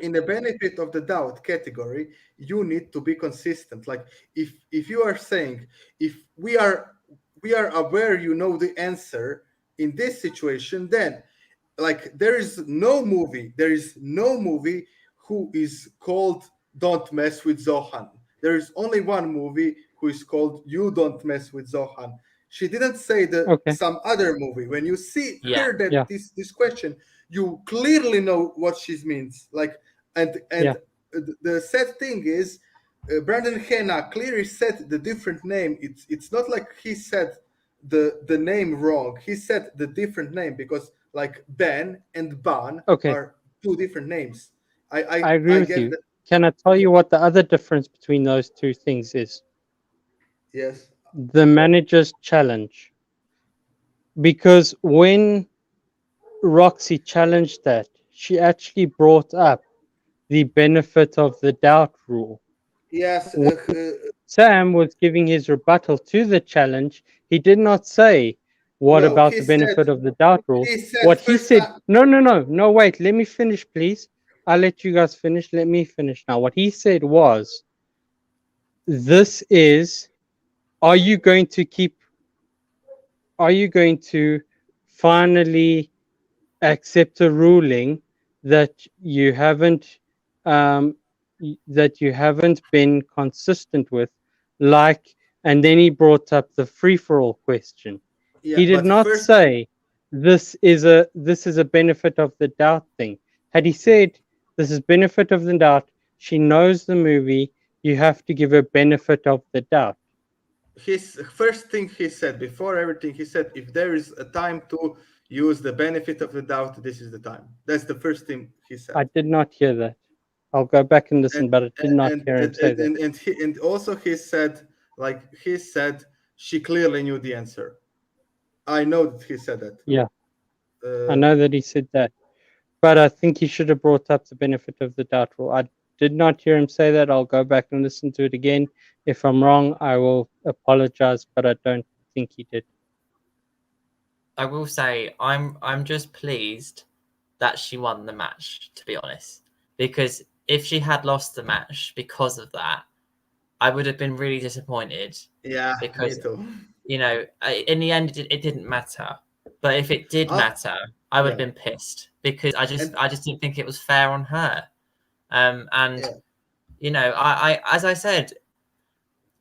in the benefit of the doubt category, you need to be consistent. Like if you are saying, if we are aware, you know the answer in this situation, then there is no movie who is called Don't Mess with Zohan. There is only one movie who is called You Don't Mess with Zohan. She didn't say some other movie. When you hear that this question, you clearly know what she means. The sad thing is, Brandon Hanna clearly said the different name. It's not like he said the name wrong. He said the different name because Ben and Ban are two different names. I agree with you. Can I tell you what the other difference between those two things is? Yes. The manager's challenge. because when Roxy challenged that, she actually brought up the benefit of the doubt rule. Yes. Sam was giving his rebuttal to the challenge. He did not say, what about the benefit of the doubt rule? What he said, no, wait, let me finish, please. I'll let you guys finish. Let me finish now. What he said was, this is, are you going to finally accept a ruling that you haven't been consistent with, and then he brought up the free-for-all question. He did not say this is a benefit of the doubt thing. Had he said this is benefit of the doubt, she knows the movie, you have to give her benefit of the doubt. His first thing he said before everything, he said, if there is a time to use the benefit of the doubt, this is the time. That's the first thing he said. I did not hear that. I'll go back and listen, but I did not hear him say that. And also he said, she clearly knew the answer. I know that he said that. Yeah, I know that he said that, but I think he should have brought up the benefit of the doubt rule. I did not hear him say that. I'll go back and listen to it again. If I'm wrong, I will apologize, but I don't think he did. I will say I'm just pleased that she won the match, to be honest, because if she had lost the match because of that, I would have been really disappointed. Yeah, because me too. You know, in the end, it didn't matter. But if it did matter, I would have been pissed because I just didn't think it was fair on her. You know, I as I said,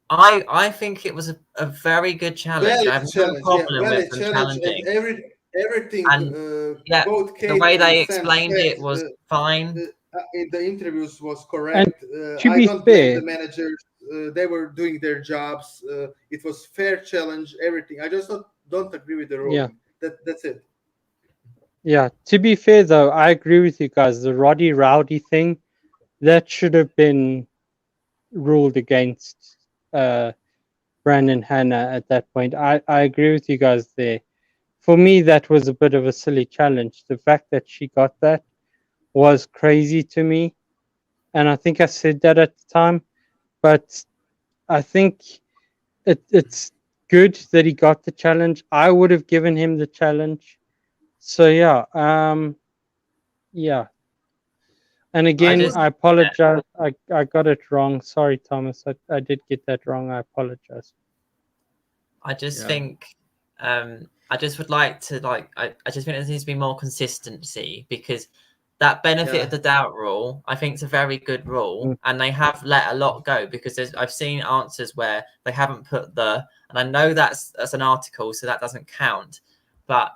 I think it was a very good challenge. I have no problem with them challenging. Everything. Both the way they explained it was fine. In the interviews was correct. To be fair, blame the managers. They were doing their jobs. It was fair challenge. Everything. I just don't agree with the ruling. Yeah. That's it. Yeah. To be fair, though, I agree with you guys. The Roddy Rowdy thing, that should have been ruled against Brandon Hanna at that point. I agree with you guys there. For me, that was a bit of a silly challenge. The fact that she got that was crazy to me. And I think I said that at the time. But I think it's good that he got the challenge. I would have given him the challenge. So, yeah. Yeah. And again, I apologize. I got it wrong. Sorry, Thomas. I did get that wrong. I apologize. I just think I just would like to I just think there needs to be more consistency because that benefit of the doubt rule, I think, is a very good rule, and they have let a lot go because I've seen answers where they haven't put and I know that's an article, so that doesn't count, but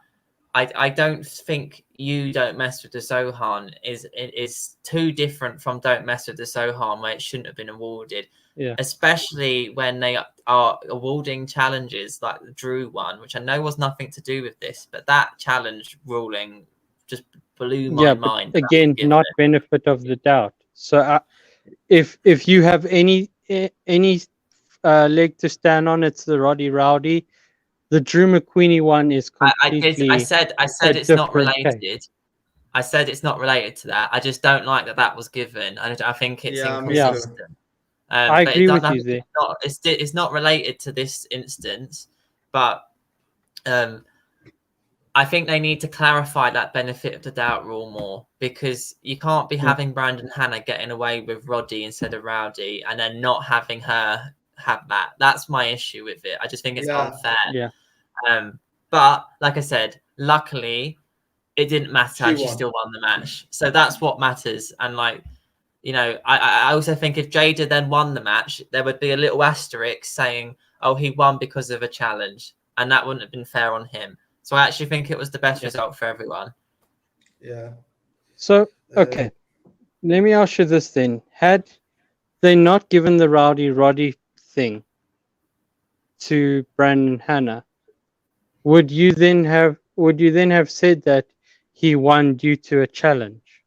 I don't think you don't mess with the Sohan is too different from don't mess with the Sohan where it shouldn't have been awarded. Yeah. Especially when they are awarding challenges like the Drew one, which I know was nothing to do with this, but that challenge ruling just blew my mind. Again, not benefit of the doubt. So if you have any leg to stand on, it's the Roddy Rowdy. The Drew McQueenie one is completely. I said it's not related. Case. I said it's not related to that. I just don't like that was given. I think it's inconsistent. I agree with you there. It's not related to this instance, but I think they need to clarify that benefit of the doubt rule more because you can't be having Brandon Hanna getting away with Roddy instead of Rowdy and then not having her have that. That's my issue with it. I just think it's unfair. Yeah. But like I said, luckily it didn't matter and she still won the match. So that's what matters. And I also think if Jada then won the match, there would be a little asterisk saying, oh, he won because of a challenge. And that wouldn't have been fair on him. So I actually think it was the best result for everyone. Yeah. So, okay. Let me ask you this then. Had they not given the Roddy thing to Brandon Hanna, would you then have said that he won due to a challenge?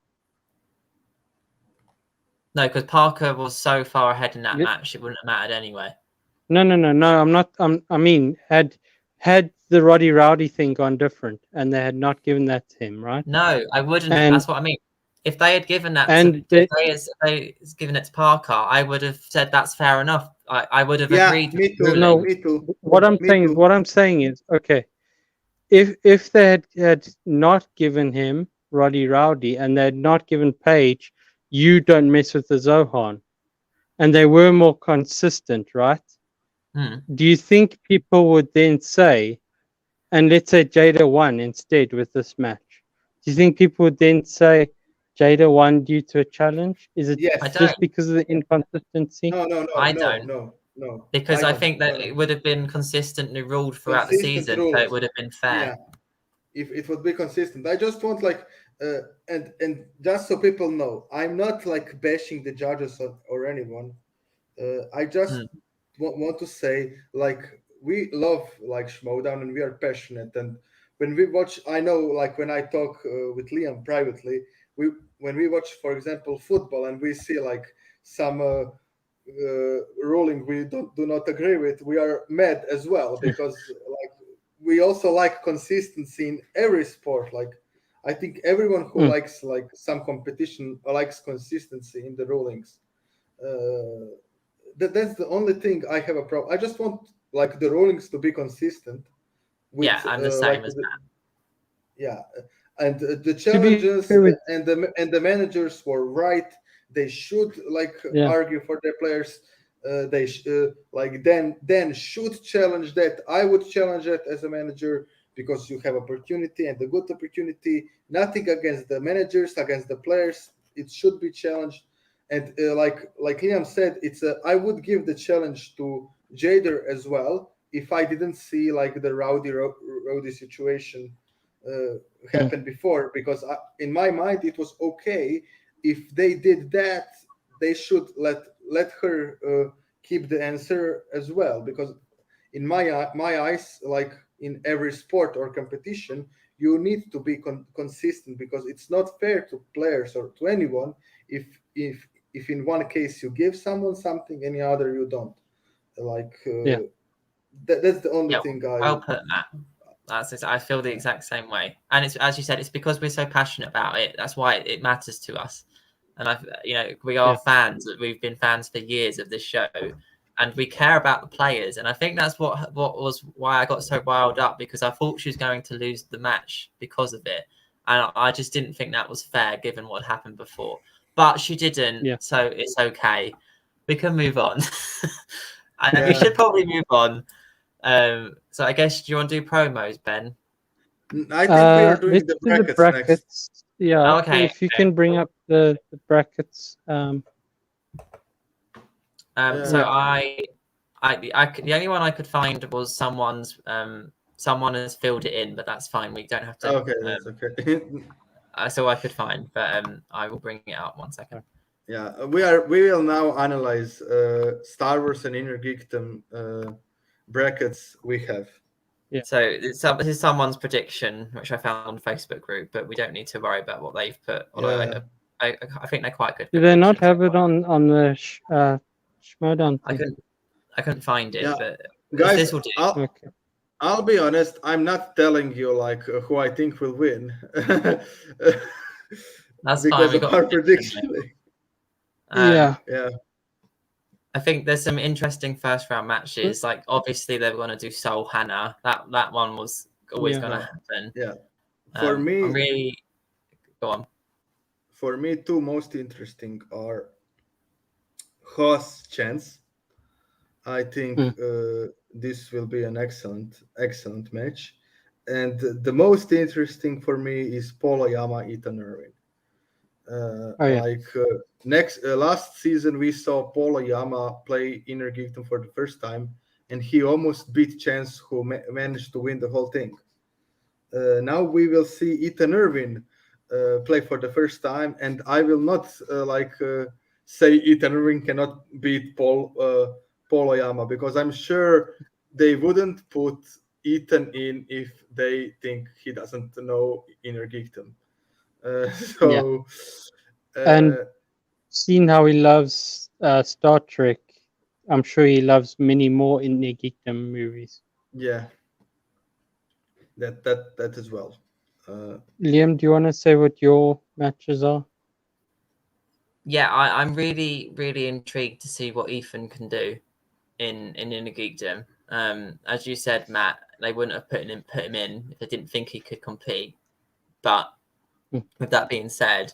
No, because Parker was so far ahead in that match, it wouldn't have mattered anyway. No. I'm not. I mean, had the Roddy Rowdy thing gone different, and they had not given that to him, right? No, I wouldn't. That's what I mean. If they had given that to, if they given it to Parker, I would have said that's fair enough. I would have agreed. Me too. No, me too. What I'm saying is, okay, if they had not given him Roddy Rowdy and they had not given Page, you don't mess with the Zohan, and they were more consistent, right? Do you think people would then say, and let's say Jada won instead with this match, do you think people would then say Jada won due to a challenge? Is it just because of the inconsistency? No. I don't. Because I think that it would have been consistently ruled throughout the season, so it would have been fair. Yeah, if it would be consistent. I just want and just so people know, I'm not like bashing the judges or anyone. I just want to say, like, we love like Schmoedown and we are passionate, and when we watch, I know, like when I talk with Liam privately, when we watch, for example, football, and we see like some ruling we do not agree with, we are mad as well, because like we also like consistency in every sport. Like I think everyone who likes like some competition likes consistency in the rulings. That's the only thing I have a problem. I just want like the rulings to be consistent. With, I'm the same as that. Yeah, and the challenges and the managers were right. They should like argue for their players. They like then should challenge that. I would challenge it as a manager, because you have opportunity and a good opportunity. Nothing against the managers, against the players. It should be challenged. And like Liam said, I would give the challenge to Jader as well if I didn't see like the rowdy situation happen before, because in my mind it was okay. If they did that, they should let her keep the answer as well, because in my eyes, like in every sport or competition, you need to be consistent, because it's not fair to players or to anyone if in one case you give someone something, any other you don't. Like that's the only thing I'll put that. I feel the exact same way, and it's, as you said, it's because we're so passionate about it. That's why it matters to us, and we are fans. We've been fans for years of this show, and we care about the players. And I think that's what was why I got so riled up, because I thought she was going to lose the match because of it, and I just didn't think that was fair given what happened before. But she didn't, so it's okay. We can move on. And we should probably move on. So I guess, do you want to do promos, Ben? I think we are doing the brackets next. Yeah. Okay. If you can bring up the brackets. So the only one I could find was someone has filled it in, but that's fine. We don't have to. Okay, that's okay. That's all I could find, but I will bring it up 1 second. Yeah, we will now analyze Star Wars and Inner Geekdom brackets we have. Yeah. So this is someone's prediction, which I found on the Facebook group, but we don't need to worry about what they've put. Although I think they're quite good. Do they not have it on the Schmoedown? I couldn't find it, but guys, this will do. I'll be honest. I'm not telling you like who I think will win. That's because fine. of our prediction. Yeah. I think there's some interesting first round matches. Like obviously they're going to do Soul Hannah. That one was always going to happen. Yeah. For me, I'm really go on. For me, two most interesting are Hoss Chance. I think this will be an excellent match. And the most interesting for me is Paul Oyama, Ethan Irwin. Last season we saw Paul Oyama play Inner Geekdom for the first time, and he almost beat Chance, who managed to win the whole thing. Now we will see Ethan Irwin play for the first time, and I will not say Ethan Irwin cannot beat Paul Oyama, because I'm sure they wouldn't put Ethan in if they think he doesn't know Inner Geekdom. And seeing how he loves Star Trek, I'm sure he loves many more Inner Geekdom movies. Yeah. that as well. Liam, do you want to say what your matches are? Yeah, I'm really, really intrigued to see what Ethan can do in Inner Geekdom. As you said, Matt, they wouldn't have put him in if they didn't think he could compete. But with that being said,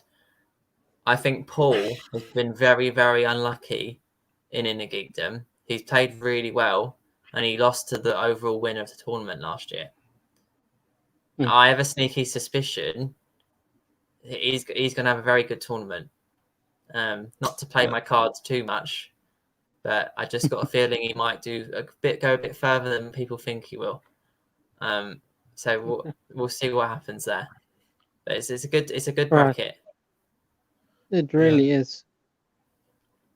I think Paul has been very, very unlucky in Inner Geekdom. He's played really well, and he lost to the overall winner of the tournament last year. I have a sneaky suspicion he's going to have a very good tournament. Not to play my cards too much, but I just got a feeling he might go a bit further than people think he will. So we'll see what happens there. But it's a good bracket. It really is.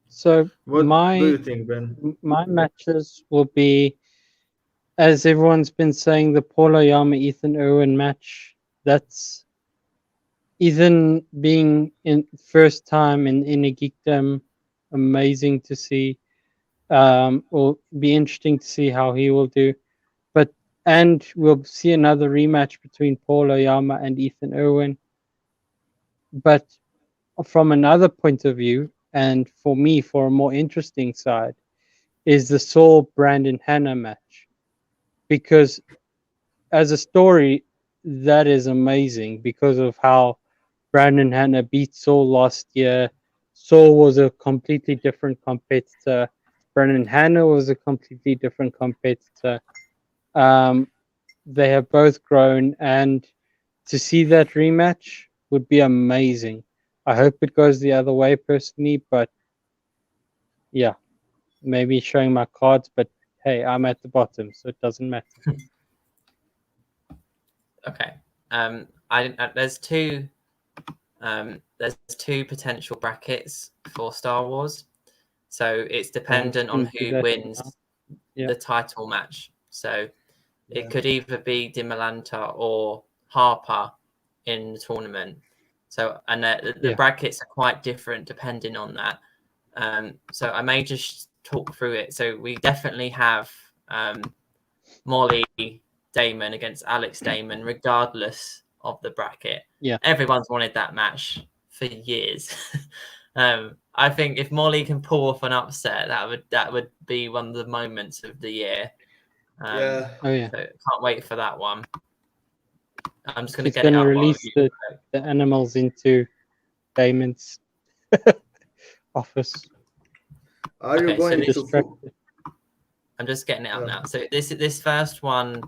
So what do you think, Ben? My matches will be, as everyone's been saying, the Paul Oyama Ethan Irwin match. That's Ethan being in first time in a geekdom, amazing to see. Will be interesting to see how he will do. And we'll see another rematch between Paul Oyama and Ethan Irwin. But from another point of view, and for me, for a more interesting side, is the Saul Brandon Hanna match. Because as a story, that is amazing because of how Brandon Hanna beat Saul last year. Saul was a completely different competitor. Brandon Hanna was a completely different competitor. They have both grown, and to see that rematch would be amazing. I hope it goes the other way personally, but yeah, maybe showing my cards, but hey, I'm at the bottom, so it doesn't matter. Okay. There's two potential brackets for Star Wars, so it's dependent on who wins the title match. So it could either be Dimalanta or Harper in the tournament. So the brackets are quite different depending on that. So I may just talk through it. So we definitely have Molly Damon against Alex Damon, regardless of the bracket. Yeah, everyone's wanted that match for years. I think if Molly can pull off an upset, that would be one of the moments of the year. Yeah. Oh yeah. So can't wait for that one. I'm just going to He's get it going up. to release the animals into Damon's office. Are you going to? I'm just getting it up now. So this first one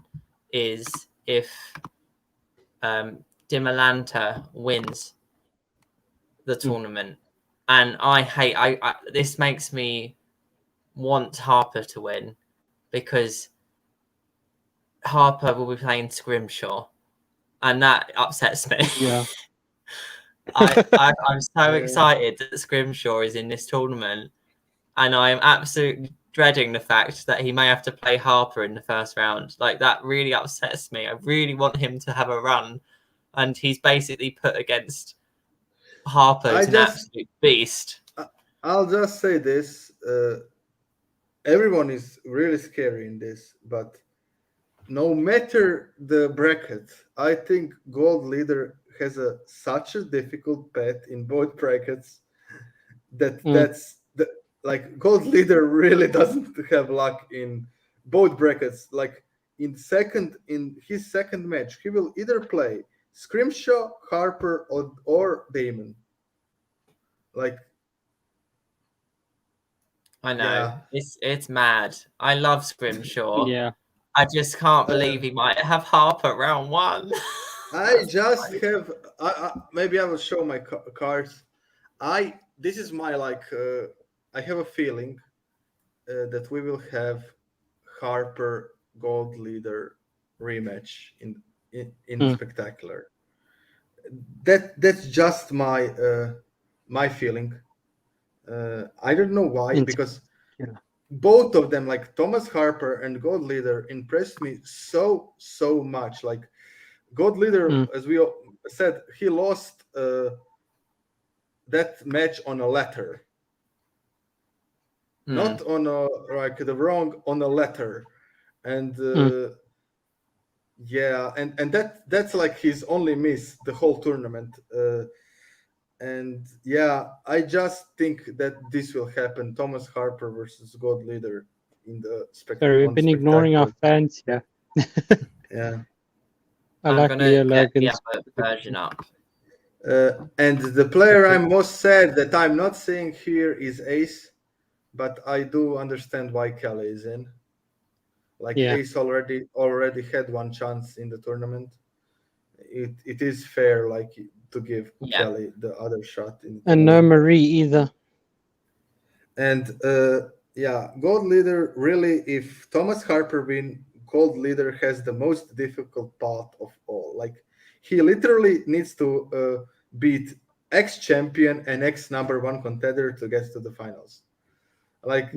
is if Dimalanta wins the tournament, and I this makes me want Harper to win because Harper will be playing Scrimshaw, and that upsets me. Yeah. I'm so excited that Scrimshaw is in this tournament, and I am absolutely dreading the fact that he may have to play Harper in the first round. Like, that really upsets me. I really want him to have a run, and he's basically put against Harper, who's an absolute beast. I'll just say this. Everyone is really scary in this, but no matter the bracket, I think Gold Leader has such a difficult path in both brackets that's like Gold Leader really doesn't have luck in both brackets. Like in his second match, he will either play Scrimshaw, Harper, or Damon. Like, I know, it's mad. I love Scrimshaw. Yeah. I just can't believe he might have Harper round one. I just have. Maybe I will show my cards. This is my I have a feeling that we will have Harper Gold Leader rematch in Spectacular. That's just my feeling. I don't know why, because both of them, like Thomas Harper and Gold Leader, impressed me so much. Like God Leader, as we said, he lost that match on a letter, not on a the wrong, on a letter, and Yeah, and that's like his only miss the whole tournament. And yeah, I just think that this will happen. Thomas Harper versus God Leader in the Sorry, we've been ignoring our fans here. Yeah. I'm gonna get the other version up. And the player I'm most sad that I'm not seeing here is Ace, but I do understand why Kelly is in. Like Ace already had one chance in the tournament. It is fair, like to give Kelly the other shot. And no Marie either. And Gold Leader really, if Thomas Harper win, Gold Leader has the most difficult part of all. Like he literally needs to beat ex-champion and ex-number one contender to get to the finals. Like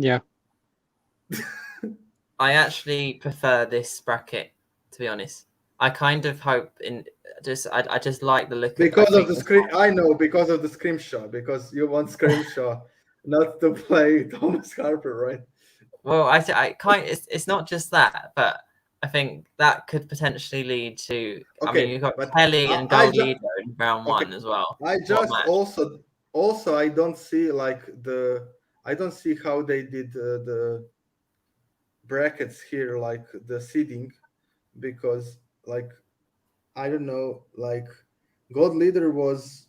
I actually prefer this bracket, to be honest. I kind of hope I just like the look because of the screen. I know, because of the scrimshaw, because you want scrimshaw not to play Thomas Harper, right? Well, it's not just that, but I think that could potentially lead to. I mean, you've got Kelly and Gold Leader in round one as well. I just also I don't see I don't see how they did the brackets here, like the seeding, because like I don't know, like God Leader was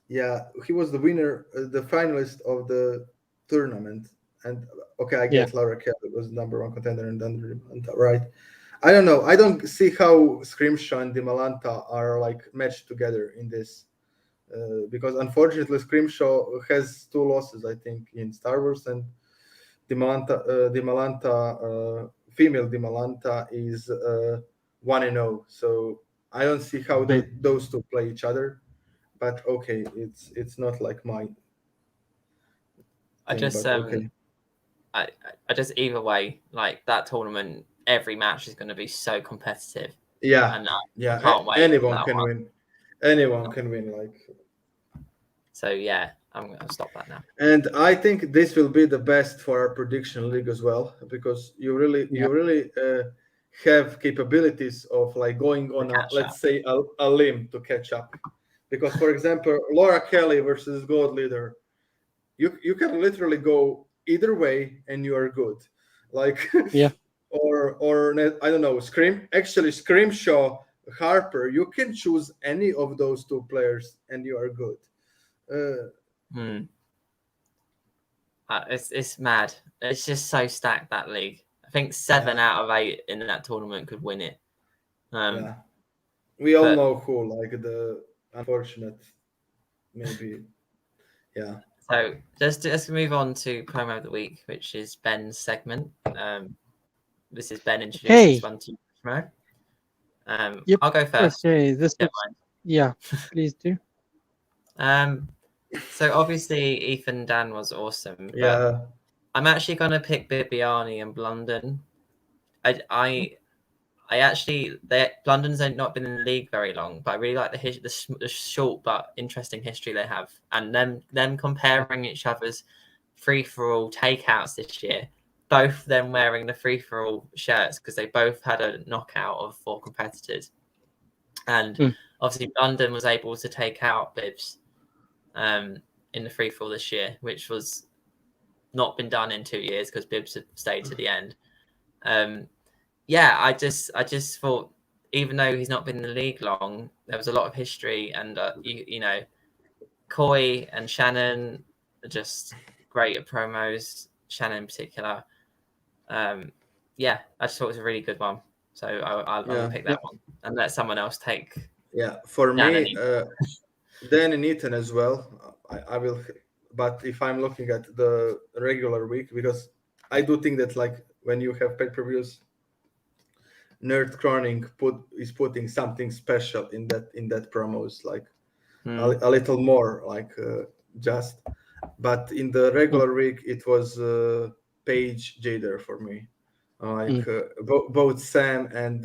he was the winner, the finalist of the tournament, and I get Laura Kelly was number one contender and then right. I don't know. I don't see how Scrimshaw and Dimalanta are like matched together in this, because unfortunately Scrimshaw has 2 losses, I think, in Star Wars, and Dimalanta, female Dimalanta is 1-0. So I don't see how those two play each other. But it's not like my. I just either way, like that tournament, every match is going to be so competitive. Yeah, and I can't wait. Anyone can win. Anyone can win. Like. So yeah, I'm going to stop that now. And I think this will be the best for our prediction league as well, because you really have capabilities of like going on let's say a limb to catch up. Because for example, Laura Kelly versus Gold Leader, you can literally go either way and you are good. Like or I don't know, Scrimshaw, Harper, you can choose any of those 2 players and you are good. It's mad. It's just so stacked, that league. I think 7 out of 8 in that tournament could win it. We all know who, like the unfortunate, maybe. Yeah. So let's move on to promo of the week, which is Ben's segment. This is Ben introducing this one to Schmoe. I'll go first. Okay, please do. So obviously Ethan Dan was awesome. Yeah. I'm actually going to pick Bibiani and Blunden. Blunden's not been in the league very long, but I really like the short but interesting history they have, and them comparing each other's free-for-all takeouts this year. Both them wearing the free-for-all shirts because they both had a knockout of 4 competitors, and obviously Blunden was able to take out Bibbs in the free-for-all this year, which was not been done in 2 years because Bibbs had stayed to the end. I just thought, even though he's not been in the league long, there was a lot of history, and Coy and Shannon are just great at promos. Shannon in particular. I just thought it was a really good one. So I'll pick that one and let someone else take. Yeah, for me, Dan and Ethan as well. I will, but if I'm looking at the regular week, because I do think that like when you have pay-per-views, Nerd Croning is putting something special in that promos, like a little more, like just. But in the regular week, it was Paige Jader for me. Both Sam and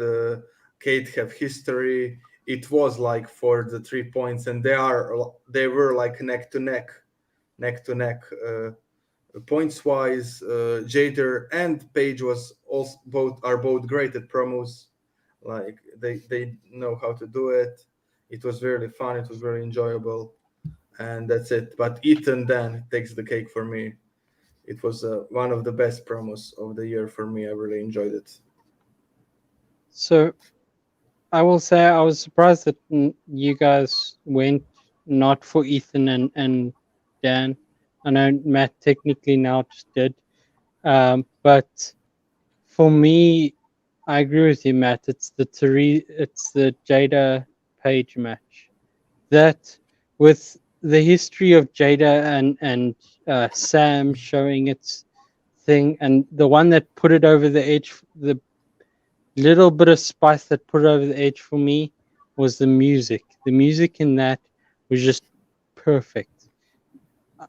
Kate have history. It was like for the 3 points, and they were like neck to neck. Points wise, Jader and Paige are both great at promos. Like they know how to do it. It was really fun. It was very enjoyable, and that's it. But Ethan then takes the cake for me. It was one of the best promos of the year for me. I really enjoyed it. So I will say I was surprised that you guys went not for Ethan and Dan. I know Matt technically now just did. But for me, I agree with you, Matt. It's the Jada Page match. That with the history of Jada and Sam showing its thing, and the one that put it over the edge, the little bit of spice that put it over the edge for me was the music. The music in that was just perfect.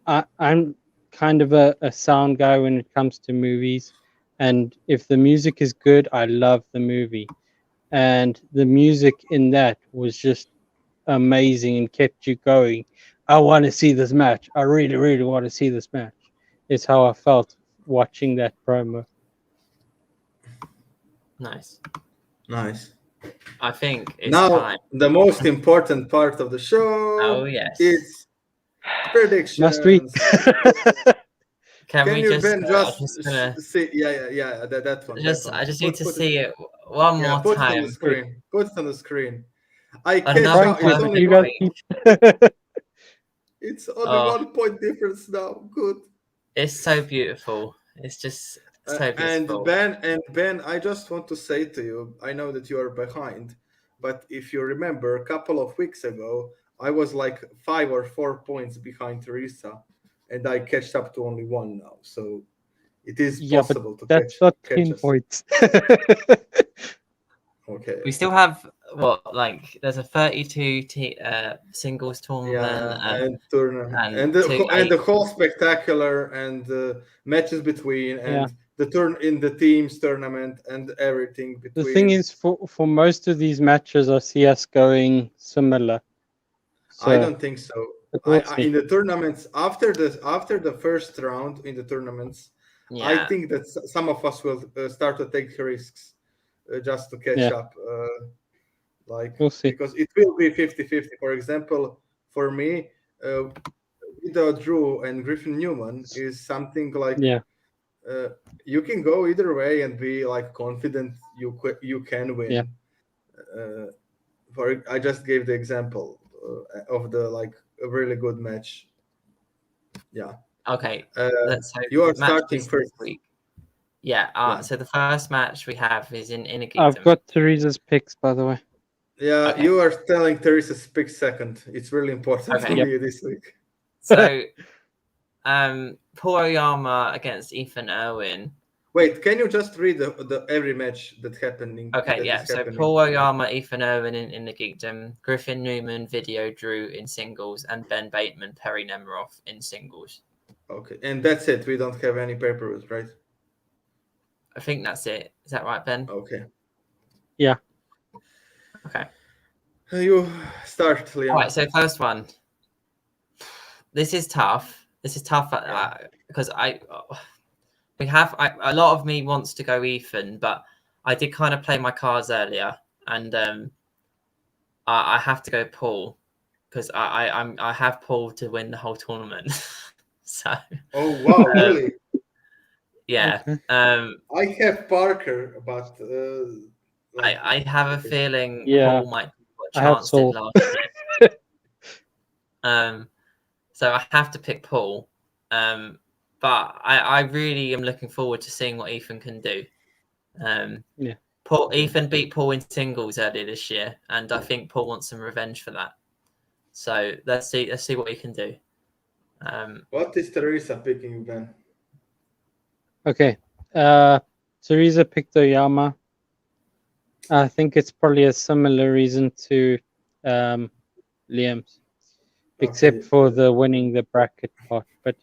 I'm kind of a sound guy when it comes to movies, and if the music is good, I love the movie. And the music in that was just amazing and kept you going. I want to see this match. I really, really want to see this match. It's how I felt watching that promo. Nice. I think it's now time. The most important part of the show. Oh yes. It's predictions. Must we? Can we you, just, Ben, just gonna, see? Yeah. That one. I just need to see it one more put time. It on the screen. Put it on the screen. I can't. Another It's only you guys it's only 1 point difference now. Good. It's so beautiful. It's just so beautiful. And Ben, I just want to say to you, I know that you are behind, but if you remember, a couple of weeks ago, I was like 5 or 4 points behind Teresa, and I catch up to only 1 now. So it is possible to that's catch. That's not 10 points. Okay. We still have there's a 32 singles tournament, and tournament, and the whole spectacular and matches between, and the turn in the teams tournament and everything between. The thing is, for most of these matches, I see us going similar. So, I don't think so. In the tournaments after the first round in the tournaments, I think that some of us will start to take risks just to catch up. We'll see. Because it will be 50-50. For example, for me, without Drew and Griffin Newman is something like you can go either way and be like confident you can win. I just gave the example of the a really good match. Yeah. Okay. You are starting first week. Yeah. So the first match we have is in a Geekdom. I've got Teresa's picks, by the way. Yeah, okay. You are telling Teresa's pick second. It's really important for me this week. So, Paul Oyama against Ethan Irwin. Wait, can you just read the every match that happened? So Paul Oyama, Ethan Irwin in the Geekdom, Griffin Newman, Video Drew in singles, and Ben Bateman, Perry Nemiroff in singles. Okay, and that's it. We don't have any pay-per-views, right? I think that's it. Is that right, Ben? Okay. Yeah. Okay. You start, Liam. All right, so first one. This is tough. Because a lot of me wants to go Ethan, but I did kind of play my cards earlier, and I have to go Paul because I have Paul to win the whole tournament. So. Oh wow! Really? Yeah. Okay. I have Parker, but I have a feeling Paul might be what Chance did last year. So I have to pick Paul. But I really am looking forward to seeing what Ethan can do. Ethan beat Paul in singles earlier this year, and I think Paul wants some revenge for that. So let's see what he can do. What is Teresa picking then? Okay. Teresa picked Oyama. I think it's probably a similar reason to Liam's, except for the winning the bracket part. But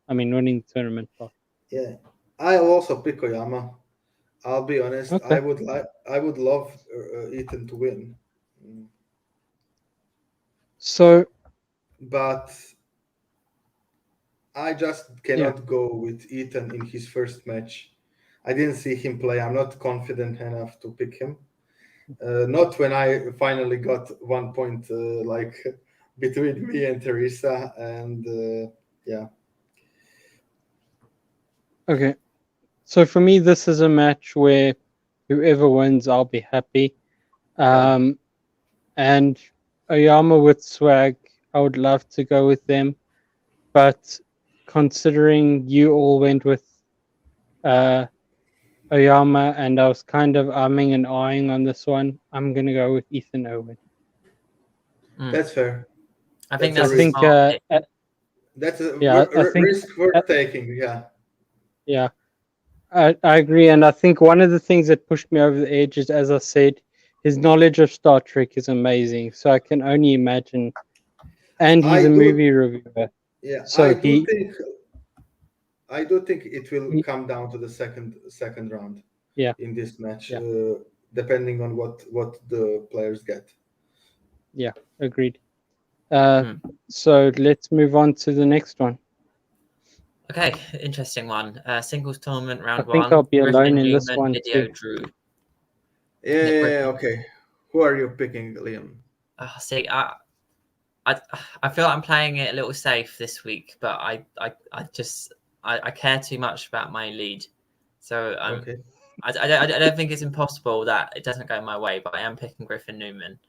winning the tournament part. Yeah, I'll also pick Oyama. I'll be honest. Okay. I would love Ethan to win. So, but I just cannot go with Ethan in his first match. I didn't see him play. I'm not confident enough to pick him. Not when I finally got 1 point like between me and Teresa, and yeah. Okay, so for me, this is a match where whoever wins, I'll be happy. And Oyama with swag, I would love to go with them, but considering you all went with Oyama and I was kind of umming and ahhing on this one, I'm gonna go with Ethan Owen. That's fair. I think that's a smart pick. That's a risk worth taking. Yeah. Yeah, I agree, and I think one of the things that pushed me over the edge is, as I said, his knowledge of Star Trek is amazing. So I can only imagine, and he's a movie reviewer. Yeah, so I do think it will come down to the second round. Yeah. In this match, depending on what the players get. Yeah, agreed. So let's move on to the next one. Okay, interesting one. Singles tournament round 1. I think I'll be alone in this one Video too. Drew. Yeah, okay. Who are you picking, Liam? See, I feel like I'm playing it a little safe this week, but I care too much about my lead, so I don't think it's impossible that it doesn't go my way, but I am picking Griffin Newman.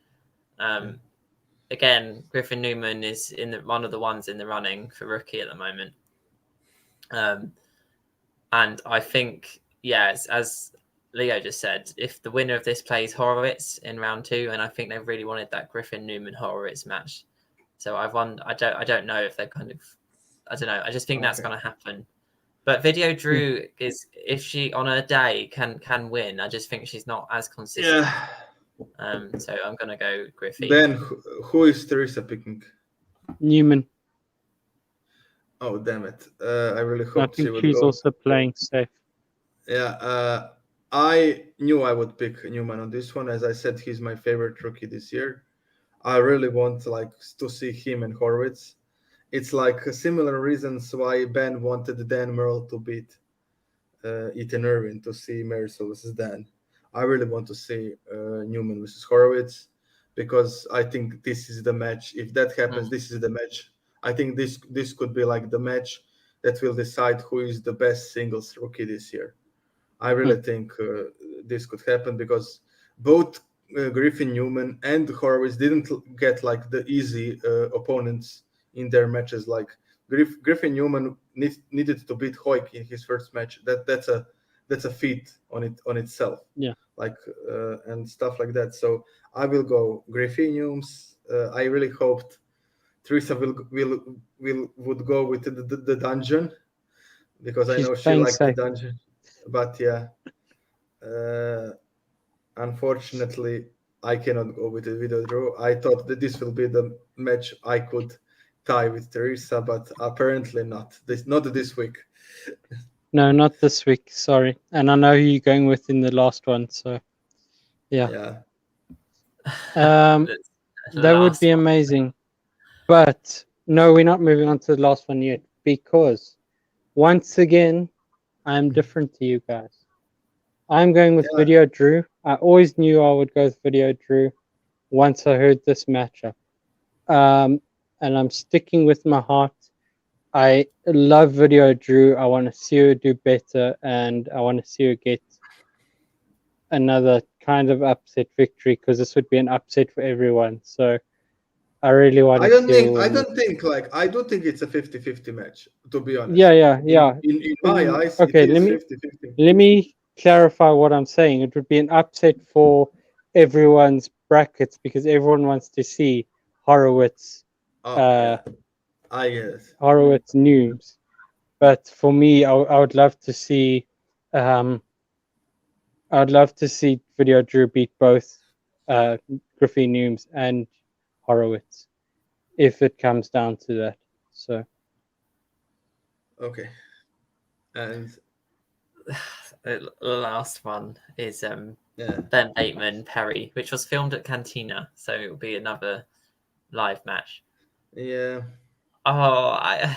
Again, Griffin Newman is one of the ones in the running for rookie at the moment. And I think, as Leo just said, if the winner of this plays Horowitz in round 2, and I think they really wanted that Griffin Newman Horowitz match, so I don't know if they're kind of, I don't know. I just think that's going to happen. But Video Drew is, if she on her day can win, I just think she's not as consistent. So I'm going to go Griffin. Then who is Teresa picking? Newman. Oh, damn it. I really hope she would go. She's also playing safe. Yeah, I knew I would pick Newman on this one. As I said, he's my favorite rookie this year. I really want to see him and Horowitz. It's like similar reasons why Ben wanted Dan Merle to beat Ethan Irvin, to see Marisol versus Dan. I really want to see Newman versus Horowitz, because I think this is the match. If that happens, this is the match. I think this could be like the match that will decide who is the best singles rookie this year. I really think this could happen, because both Griffin Newman and Horowitz didn't get like the easy opponents in their matches. Like Griffin Newman needed to beat Hoik in his first match. That's a feat on itself. Yeah. Like and stuff like that. So I will go Griffin Newms. I really hoped Teresa would go with the dungeon, because I know she liked the dungeon. But yeah, unfortunately, I cannot go with the Video Drew. I thought that this will be the match I could tie with Teresa, but apparently not. Not this week. No, not this week. Sorry. And I know who you're going with in the last one. So, yeah. That would be amazing. But no, we're not moving on to the last one yet, because once again, I'm different to you guys. I'm going with Video Drew. I always knew I would go with Video Drew once I heard this matchup. And I'm sticking with my heart. I love Video Drew. I want to see her do better, and I want to see her get another kind of upset victory, because this would be an upset for everyone. So I really want to see her. I don't think it's a 50-50 match, to be honest. Yeah. In my eyes, okay, it is 50-50. Let me clarify what I'm saying. It would be an upset for everyone's brackets, because everyone wants to see Horowitz. I guess Horowitz Nooms. But for me, I would love to see Video Drew beat both Griffin Nooms and Horowitz, if it comes down to that. So okay. And the last one is Ben Bateman Perry, which was filmed at Cantina, so it will be another live match. Yeah. Oh, I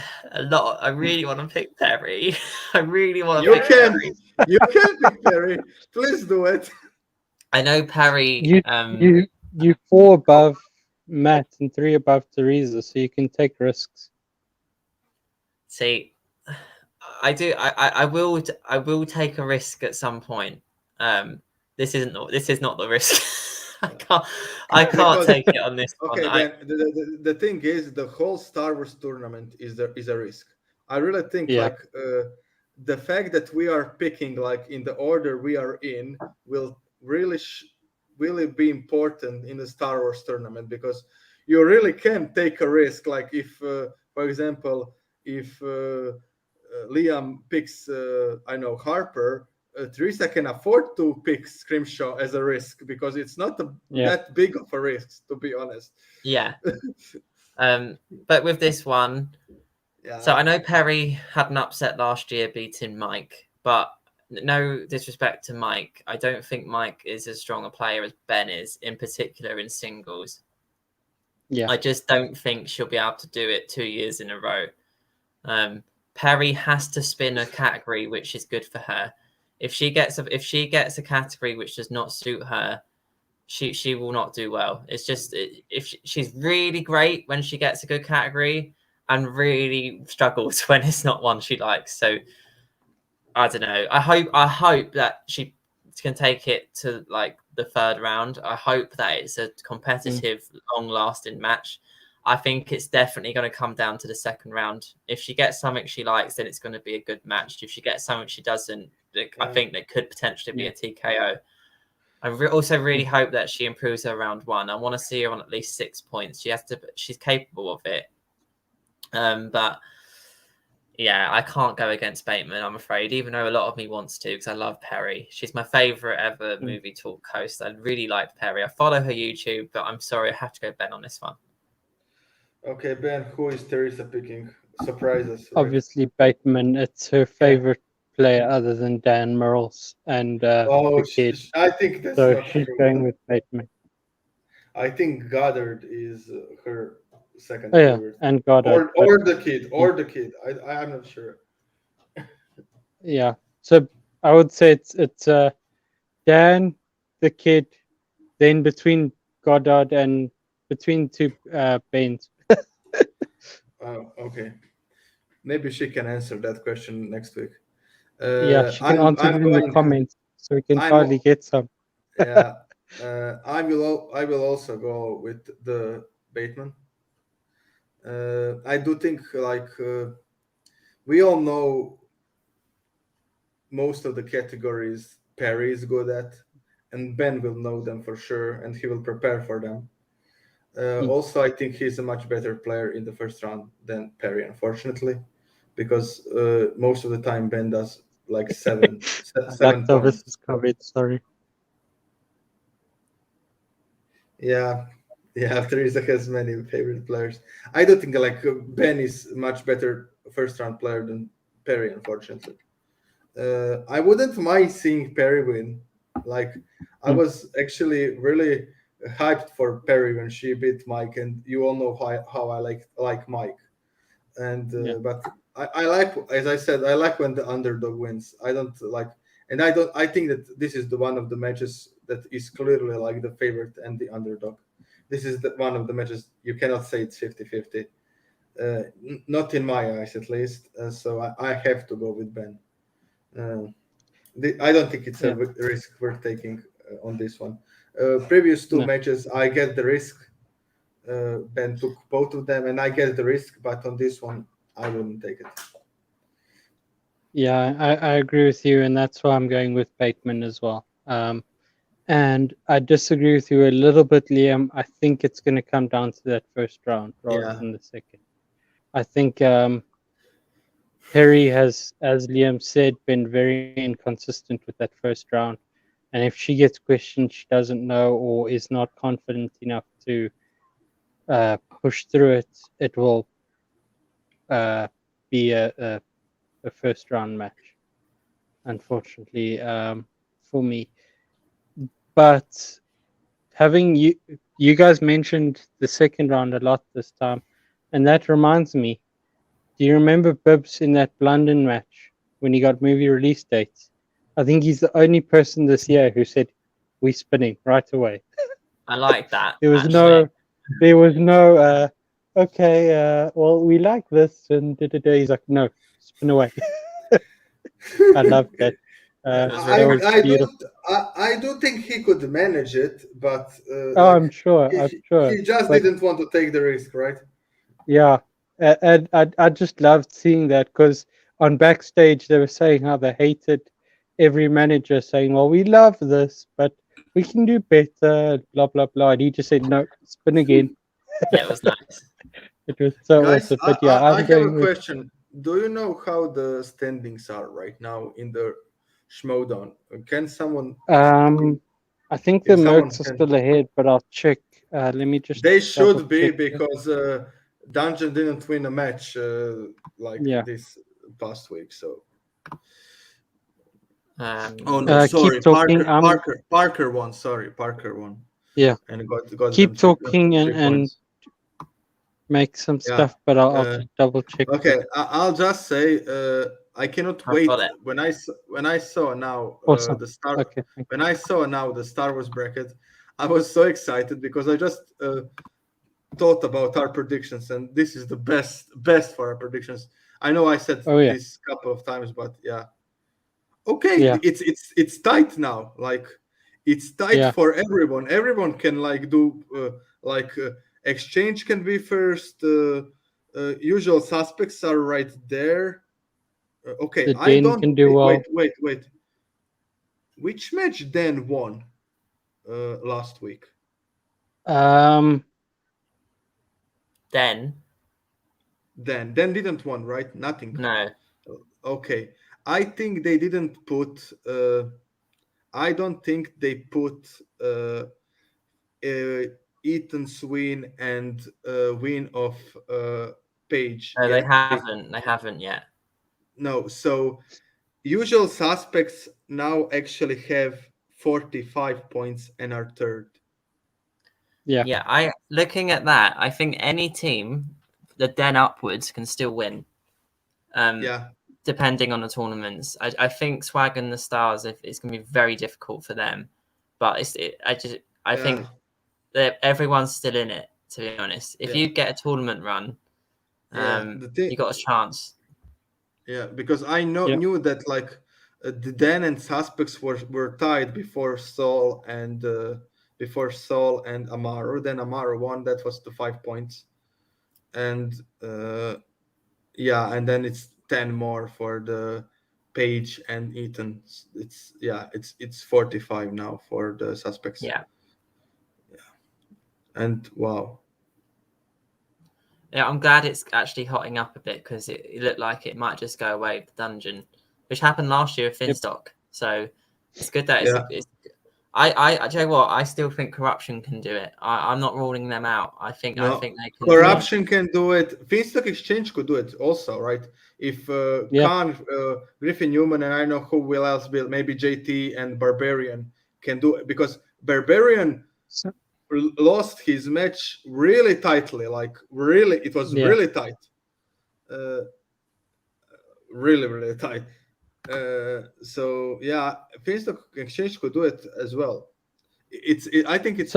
really want to pick Perry. I really want to pick Perry. You can pick Perry. Please do it. I know Perry. You 4 above Matt and 3 above Teresa, so you can take risks. See, I do. I will take a risk at some point. This is not the risk. I can't take it on this okay, one. Ben, the thing is, the whole Star Wars tournament is a risk. I really think the fact that we are picking like in the order we are in will really be important in the Star Wars tournament, because you really can take a risk. Like if, for example, if Liam picks, I know Harper, Teresa can afford to pick Scrimshaw as a risk, because it's not that big of a risk, to be honest. Yeah. But with this one, so I know Perry had an upset last year beating Mike, but no disrespect to Mike, I don't think Mike is as strong a player as Ben is, in particular in singles. Yeah. I just don't think she'll be able to do it 2 years in a row. Perry has to spin a category which is good for her. If she gets a category which does not suit her, she will not do well. It's just if she's really great when she gets a good category and really struggles when it's not one she likes. So I don't know. I hope that she can take it to like the third round. I hope that it's a competitive, long-lasting match. I think it's definitely going to come down to the second round. If she gets something she likes, then it's going to be a good match. If she gets something she doesn't, I think there could potentially be a TKO. I also really hope that she improves her round one. I want to see her on at least 6 points. She's capable of it. But yeah, I can't go against Bateman, I'm afraid, even though a lot of me wants to, because I love Perry. She's my favorite ever movie talk host. I really liked Perry. I follow her YouTube, but I'm sorry, I have to go Ben on this one. Okay, Ben, who is Teresa picking? Surprises. Obviously, Bateman. It's her favorite player other than Dan Murrells and the kid. I think that's so not she's true. Going with Bateman. I think Goddard is her second favorite. And Goddard. Or the kid. I'm not sure. Yeah. So I would say it's Dan, the kid, then between Goddard and between two Baines. Okay. Maybe she can answer that question next week. She can answer it in the comments, so we can probably get some. Yeah. I will also go with the Bateman. I do think we all know most of the categories Perry is good at, and Ben will know them for sure, and he will prepare for them. Also, I think he's a much better player in the first round than Perry, unfortunately, because most of the time Ben does like 7 points. COVID, sorry. Yeah, Teresa has many favorite players. I do think Ben is much better first round player than Perry, unfortunately. I wouldn't mind seeing Perry win. I was actually really hyped for Perry when she beat Mike, and you all know how I like Mike. And but I like, as I said, I like when the underdog wins. I think that this is one of the matches that is clearly like the favorite and the underdog. This is one of the matches you cannot say it's 50-50. Not in my eyes, at least. So I have to go with Ben. I don't think it's a risk we're taking on this one. Previous two matches, I get the risk. Ben took both of them, and I get the risk. But on this one, I wouldn't take it. Yeah, I agree with you, and that's why I'm going with Bateman as well. And I disagree with you a little bit, Liam. I think it's going to come down to that first round rather than the second. I think Perry has, as Liam said, been very inconsistent with that first round. And if she gets questioned she doesn't know or is not confident enough to push through it, it will be a first round match, unfortunately, for me. But having you guys mentioned the second round a lot this time, and that reminds me, do you remember Bibbs in that London match when he got movie release dates? I think he's the only person this year who said, we're spinning right away. I like that. There was no, okay, well, we like this, and he's like, no, spin away. I love that. That was beautiful. I do think he could manage it, but I'm sure. He just didn't want to take the risk, right? Yeah, and I just loved seeing that because on backstage they were saying how they hated every manager, saying, "Well, we love this, but we can do better." Blah blah blah. And he just said, "No, spin again." Yeah, it was nice. It was so Guys, awesome. But yeah, I have a question. Do you know how the standings are right now in the Schmoe? Can someone? I think the Mercs are still ahead, but I'll check. Let me just. They should be because Dungeon didn't win a match this past week. So. Oh no! Sorry, Parker won. Sorry, Parker won. Yeah, and got keep talking and make some stuff, but I'll just double check. Okay, I'll just say I cannot wait when I saw now the Star. Okay, when I saw now the Star Wars bracket, I was so excited because I just thought about our predictions, and this is the best for our predictions. I know I said this a couple of times, but yeah. Okay, it's tight now. Like it's tight for everyone. Everyone can do exchange can be first. Usual suspects are right there. Okay, I don't can do well. Wait. Which match Dan won last week? Dan didn't won, right? Nothing. No. Okay. I think they didn't put. I don't think they put Ethan's win and win of Page. No, they haven't. They haven't yet. No. So usual suspects now actually have 45 points and are third. Yeah. Yeah. Looking at that, I think any team that then upwards can still win. Depending on the tournaments, I think Swag and the Stars, it's going to be very difficult for them. But I think that everyone's still in it. To be honest, if you get a tournament run, you got a chance. Yeah, because I knew that the Dan and Suspects were tied before Sol and Amaru. Then Amaru won. That was the 5 points, and and then it's 10 more for the Page and Ethan. It's 45 now for the Suspects. Yeah. And wow. Yeah, I'm glad it's actually hotting up a bit because it looked like it might just go away with the dungeon, which happened last year with Finstock. So it's good that it's I tell you what, I still think Corruption can do it. I'm not ruling them out. I think they can. Corruption can do it. Finstock Exchange could do it also, right? If Khan, Griffin Newman, and I know who else will, maybe JT and Barbarian can do it, because Barbarian lost his match really tightly. It was really tight. Really tight. So yeah, Finstock Exchange could do it as well. I think it's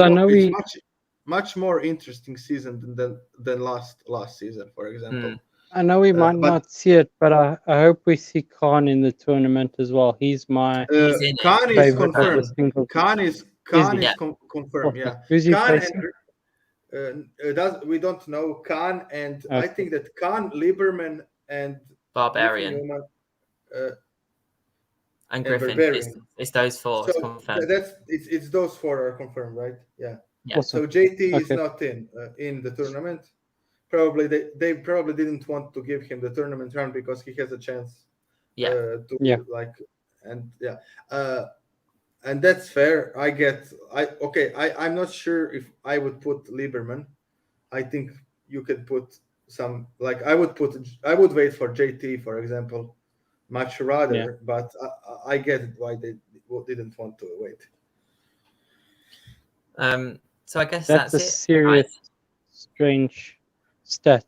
much more interesting season than last season, for example. I know we might not see it, but I hope we see Khan in the tournament as well. He's my Khan is confirmed. Khan is confirmed. Yeah. Who's he facing? We don't know Khan, and I think that Khan, Lieberman, and Barbarian. And Griffin. It's those four. So confirmed. It's those four are confirmed, right? Yeah. Awesome. So JT is not in the tournament. Probably they probably didn't want to give him the tournament round because he has a chance. And that's fair. I'm not sure if I would put Lieberman. I think you could put some, I would wait for JT, for example, much rather, but I get it why they didn't want to wait. So I guess that's a it. serious, strange stat.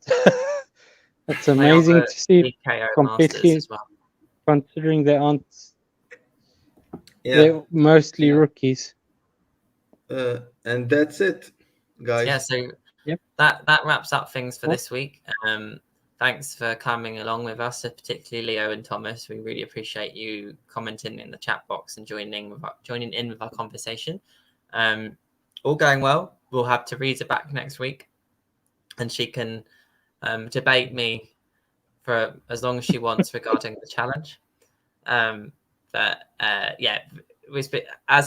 That's amazing to see completely, considering they aren't. They're mostly rookies. And that's it, guys. Yeah, so that wraps up things for this week. Thanks for coming along with us, particularly Leo and Thomas. We really appreciate you commenting in the chat box and joining in with our conversation. All going well. We'll have Teresa back next week, and she can debate me for as long as she wants regarding the challenge. As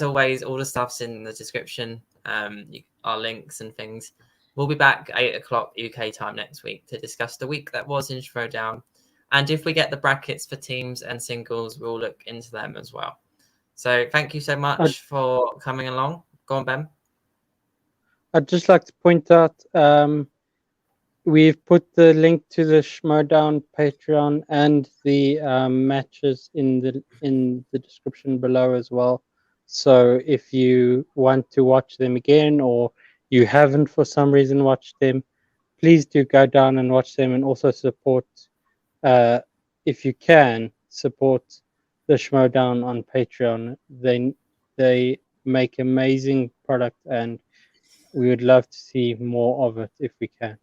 always, all the stuff's in the description. Our links and things. We'll be back 8:00 UK time next week to discuss the week that was in Schmoe. And if we get the brackets for teams and singles, we'll look into them as well. So thank you so much for coming along. Go on, Ben. I'd just like to point out we've put the link to the Schmoe Patreon and the matches in the description below as well. So if you want to watch them again, or you haven't for some reason watched them, please do go down and watch them, and also support, if you can, support the Schmoe on Patreon. They make amazing product, and we would love to see more of it if we can.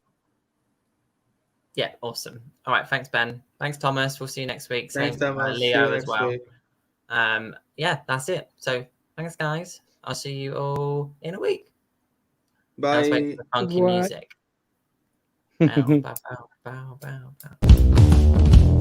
Yeah, awesome. All right, thanks, Ben. Thanks, Thomas. We'll see you next week. Thanks, Same Thomas. Leo as well. Yeah, that's it. So thanks, guys. I'll see you all in a week. Bye. Let's wait for the funky music. Bow, bow, bow, bow, bow, bow.